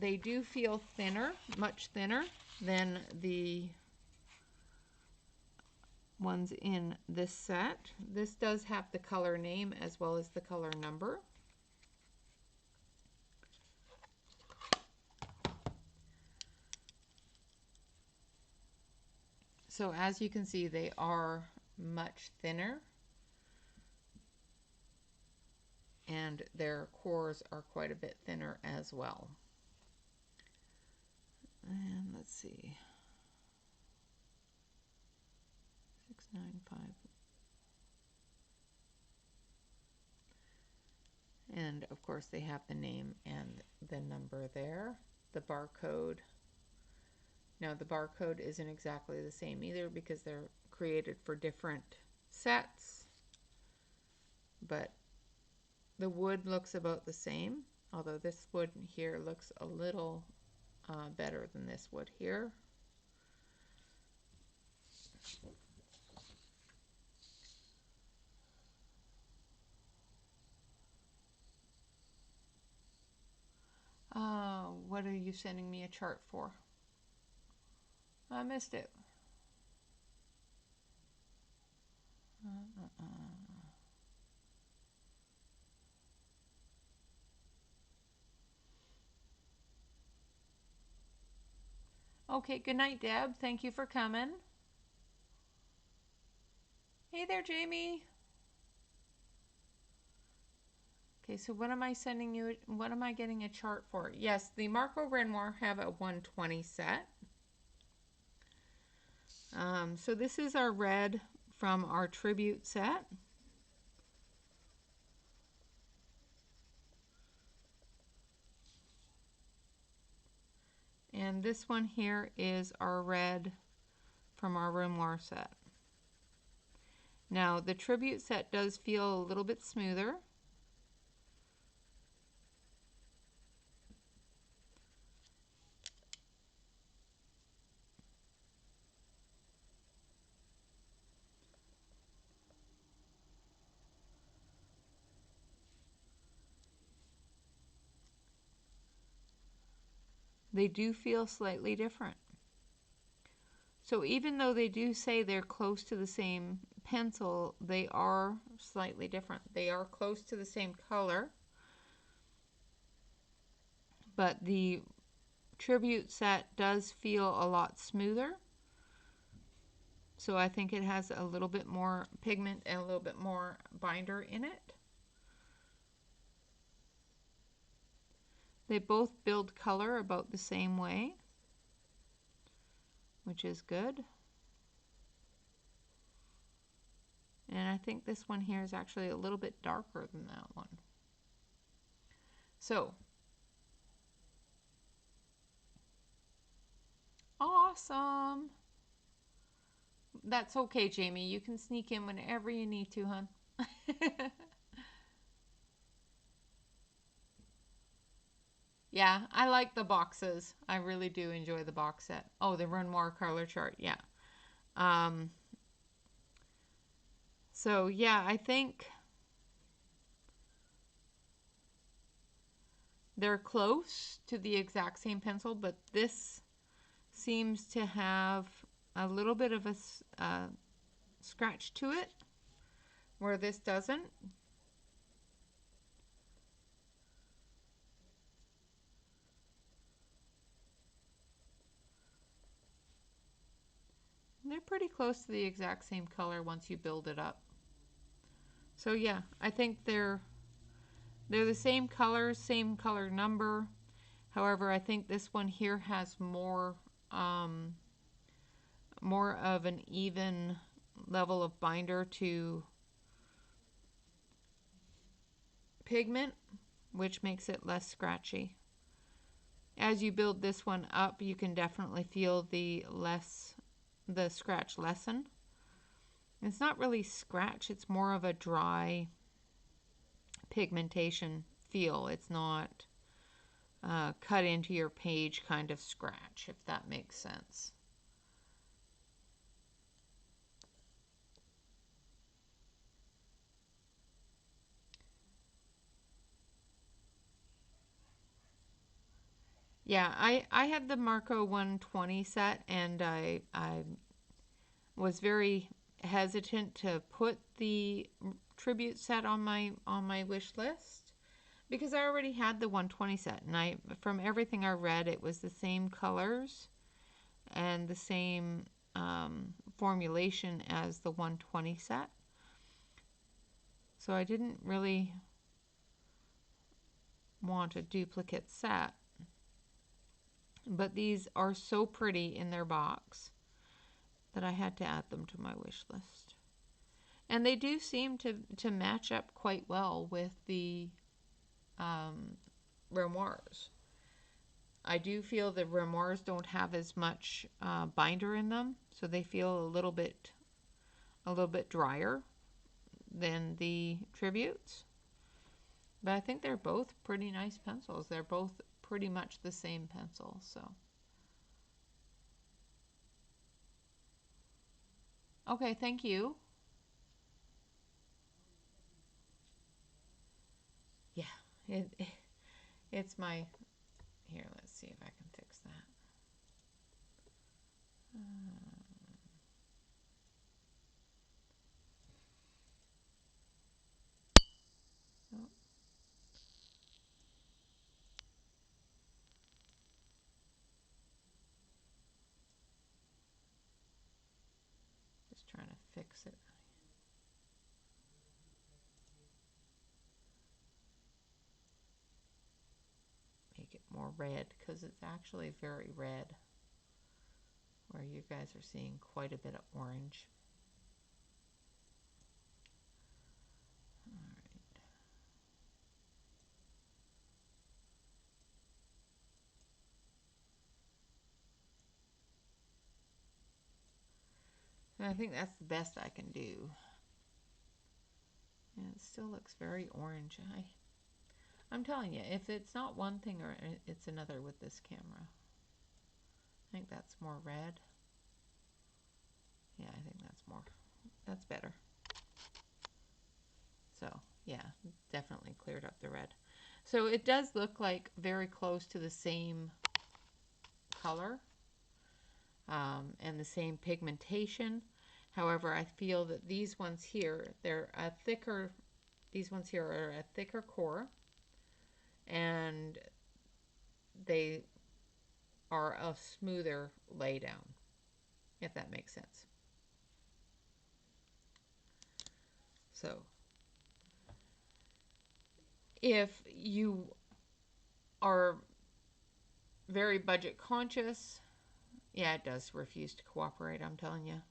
They do feel thinner, much thinner than the ones in this set. This does have the color name as well as the color number. So as you can see, they are much thinner, and their cores are quite a bit thinner as well. And let's see, 695. And of course they have the name and the number there, the barcode. Now the barcode isn't exactly the same either because they're created for different sets, but the wood looks about the same, although this wood here looks a little better than this wood here. What are you sending me a chart for? I missed it. Okay, good night, Deb. Thank you for coming. Hey there, Jamie. Okay, so what am I sending you? What am I getting a chart for? Yes, the Marco Renoir have a 120 set. So this is our red from our Tribute set. And this one here is our red from our Renoir set. Now the Tribute set does feel a little bit smoother. They do feel slightly different. So even though they do say they're close to the same pencil, they are slightly different. They are close to the same color, but the Tribute set does feel a lot smoother. So I think it has a little bit more pigment and a little bit more binder in it. They both build color about the same way, which is good. And I think this one here is actually a little bit darker than that one. So, awesome. That's okay, Jamie. You can sneak in whenever you need to, hon. Yeah, I like the boxes. I really do enjoy the box set. Oh, the Renoir color chart, yeah. So yeah, I think they're close to the exact same pencil, but this seems to have a little bit of a scratch to it where this doesn't. They're pretty close to the exact same color once you build it up. So yeah, I think they're the same color number. However, I think this one here has more more of an even level of binder to pigment, which makes it less scratchy. As you build this one up, you can definitely feel the scratch lessen. It's not really scratch, it's more of a dry pigmentation feel. It's not cut into your page kind of scratch, if that makes sense. Yeah, I had the Marco 120 set, and I was very hesitant to put the Tribute set on my wish list because I already had the 120 set, and from everything I read, it was the same colors and the same formulation as the 120 set. So I didn't really want a duplicate set. But these are so pretty in their box that I had to add them to my wish list. And they do seem to match up quite well with the grimoires. I do feel the grimoires don't have as much binder in them, so they feel a little bit drier than the Tributes. But I think they're both pretty nice pencils. They're both pretty much the same pencil, so. Okay, thank you. Yeah, it's my, here, let's see if I can fix that. Oh, just trying to fix it. Make it more red, because it's actually very red, where you guys are seeing quite a bit of orange. And I think that's the best I can do. And it still looks very orange. I'm telling you, if it's not one thing or it's another with this camera. I think that's more red. Yeah, I think that's better. So, yeah, definitely cleared up the red. So it does look like very close to the same color and the same pigmentation. However, I feel that these ones here, these ones here are a thicker core, and they are a smoother laydown, if that makes sense. So if you are very budget conscious, yeah, it does refuse to cooperate, I'm telling you.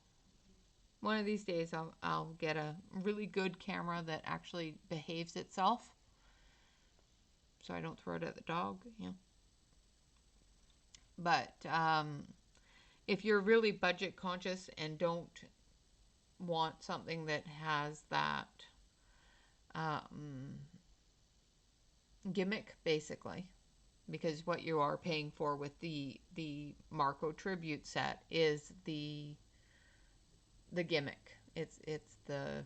One of these days I'll get a really good camera that actually behaves itself, so I don't throw it at the dog. Yeah. But if you're really budget conscious and don't want something that has that gimmick, basically, because what you are paying for with the Marco Tribute set is the gimmick. It's the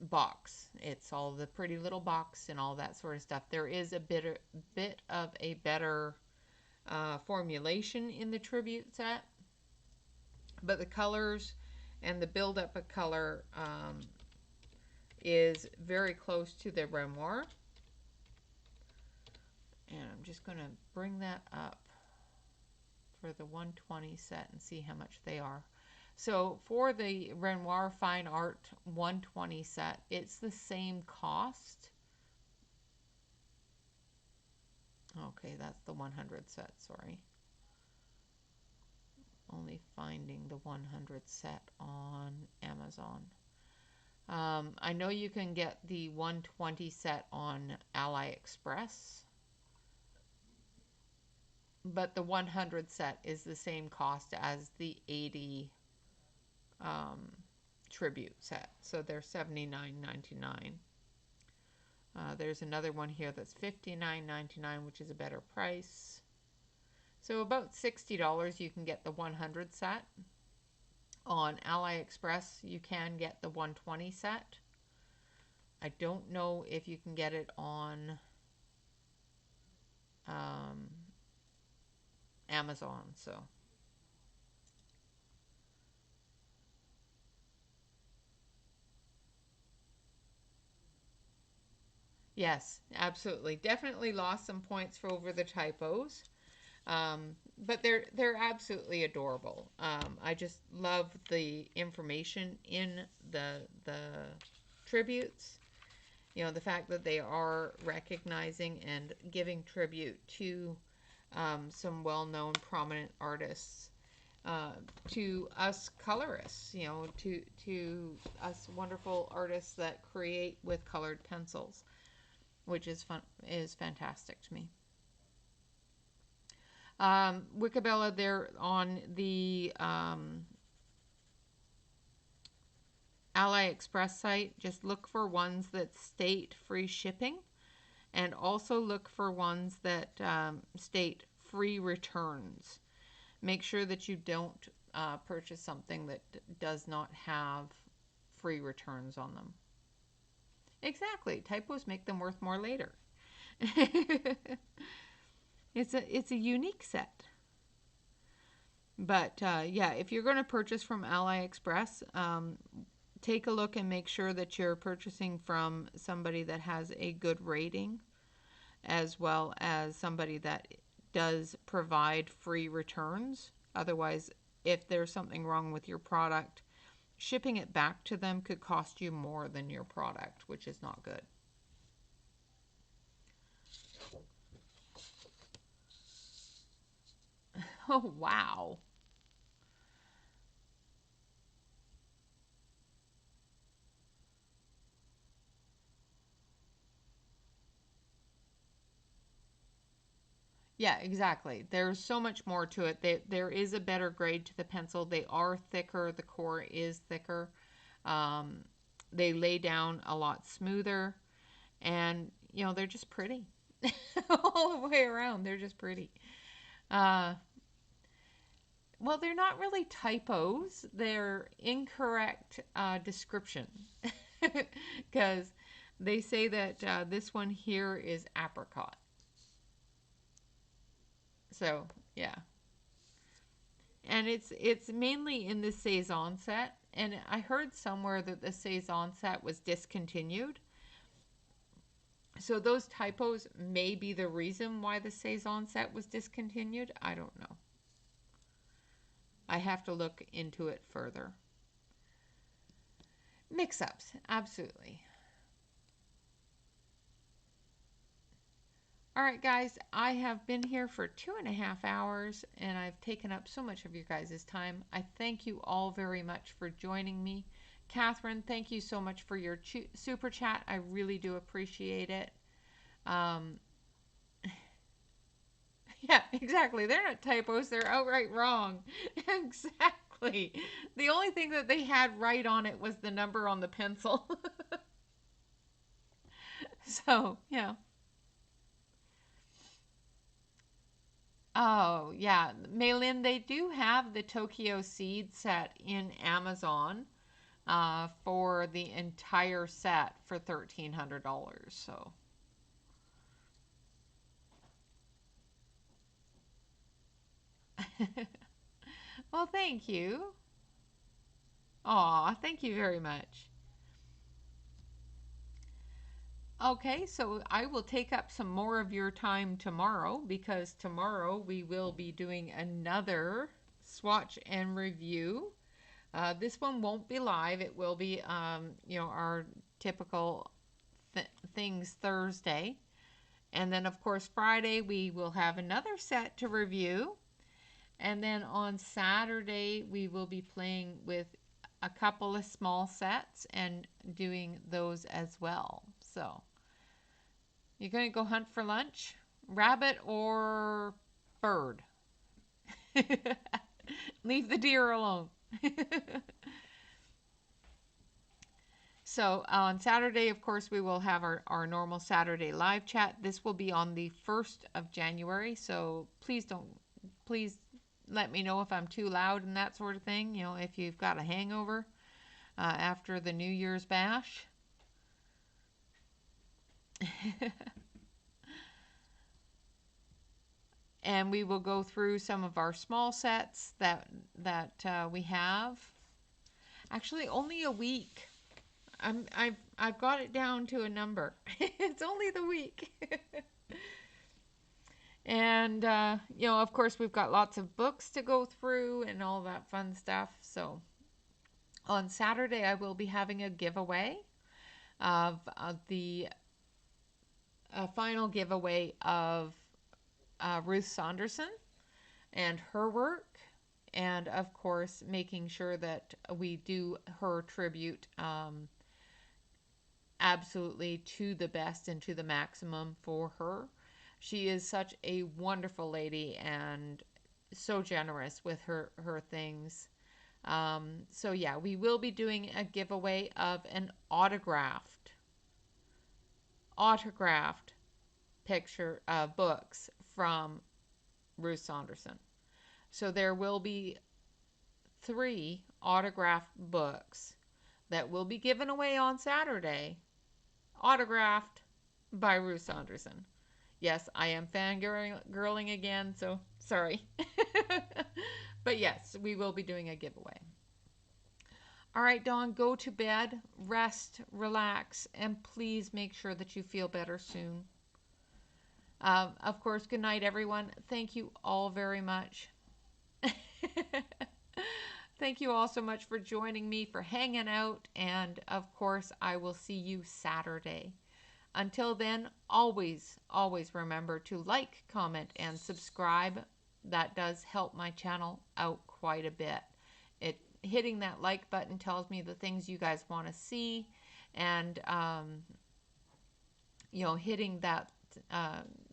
box. It's all the pretty little box and all that sort of stuff. There is a bit of a better formulation in the Tribute set, but the colors and the buildup of color is very close to the Renoir. And I'm just going to bring that up for the 120 set and see how much they are. So for the Renoir Fine Art 120 set, it's the same cost. Okay, that's the 100 set, sorry. Only finding the 100 set on Amazon. I know you can get the 120 set on AliExpress, but the 100 set is the same cost as the 80 Tribute set, so they're $79.99. There's another one here that's $59.99, which is a better price. So about $60 you can get the 100 set. On AliExpress you can get the 120 set. I don't know if you can get it on Amazon, so. Yes, absolutely. Definitely lost some points for over the typos. But they're absolutely adorable. I just love the information in the tributes. You know, the fact that they are recognizing and giving tribute to some well-known prominent artists, to us colorists, you know, to us wonderful artists that create with colored pencils, which is fantastic to me. Wickabella, they're on the AliExpress site. Just look for ones that state free shipping, and also look for ones that state free returns. Make sure that you don't purchase something that does not have free returns on them. Exactly. Typos make them worth more later. It's a unique set. But yeah, if you're going to purchase from AliExpress, take a look and make sure that you're purchasing from somebody that has a good rating, as well as somebody that does provide free returns. Otherwise, if there's something wrong with your product, shipping it back to them could cost you more than your product, which is not good. Oh, wow. Yeah, exactly. There's so much more to it. There is a better grade to the pencil. They are thicker. The core is thicker. Um, they lay down a lot smoother. And, you know, they're just pretty. All the way around, they're just pretty. Uh, well, they're not really typos. They're incorrect description. Because they say that this one here is apricot. So, yeah. And it's mainly in the Saison set. And I heard somewhere that the Saison set was discontinued. So those typos may be the reason why the Saison set was discontinued. I don't know. I have to look into it further. Mix-ups, absolutely. All right, guys, I have been here for 2.5 hours, and I've taken up so much of your guys' time. I thank you all very much for joining me. Catherine, thank you so much for your super chat. I really do appreciate it. Yeah, exactly. They're not typos. They're outright wrong. Exactly. The only thing that they had right on it was the number on the pencil. So, yeah. Oh, yeah. Maylin, they do have the Tokyo Seed set in Amazon for the entire set for $1,300. So, Well, thank you. Aw, thank you very much. Okay, so I will take up some more of your time tomorrow because tomorrow we will be doing another swatch and review. This one won't be live. It will be, our typical things Thursday. And then, of course, Friday we will have another set to review. And then on Saturday we will be playing with a couple of small sets and doing those as well. So, you're going to go hunt for lunch? Rabbit or bird? Leave the deer alone. So on Saturday, of course, we will have our normal Saturday live chat. This will be on the 1st of January. So please let me know if I'm too loud and that sort of thing. You know, if you've got a hangover after the New Year's bash. And we will go through some of our small sets that we have. Actually, only a week. I've got it down to a number. It's only the week. And of course, we've got lots of books to go through and all that fun stuff. So on Saturday, I will be having a giveaway of the final giveaway of Ruth Sanderson and her work, and of course making sure that we do her tribute absolutely to the best and to the maximum for her. She is such a wonderful lady and so generous with her things. So yeah, we will be doing a giveaway of an autographed picture books from Ruth Sanderson. So there will be 3 autographed books that will be given away on Saturday, autographed by Ruth Sanderson. Yes, I am fangirling again, so sorry. But yes, we will be doing a giveaway. All right, Dawn, go to bed, rest, relax, and please make sure that you feel better soon. Of course, good night, everyone. Thank you all very much. Thank you all so much for joining me, for hanging out, and of course, I will see you Saturday. Until then, always, always remember to like, comment, and subscribe. That does help my channel out quite a bit. Hitting that like button tells me the things you guys want to see, and hitting that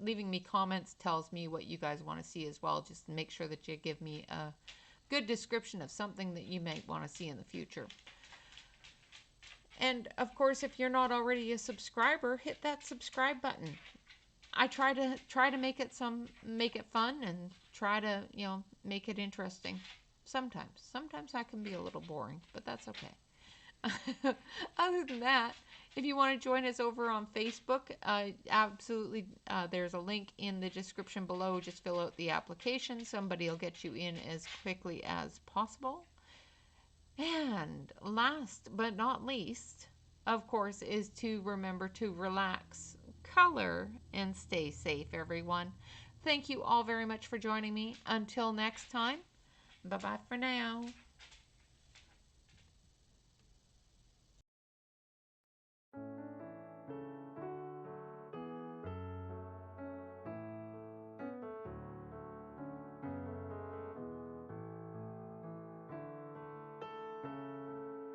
leaving me comments tells me what you guys want to see as well. Just make sure that you give me a good description of something that you might want to see in the future. And of course, if you're not already a subscriber, hit that subscribe button. I try to make it fun and try to make it interesting. Sometimes I can be a little boring, but that's okay. Other than that, if you want to join us over on Facebook, absolutely, there's a link in the description below. Just fill out the application. Somebody will get you in as quickly as possible. And last but not least, of course, is to remember to relax, color, and stay safe, everyone. Thank you all very much for joining me. Until next time, bye-bye for now.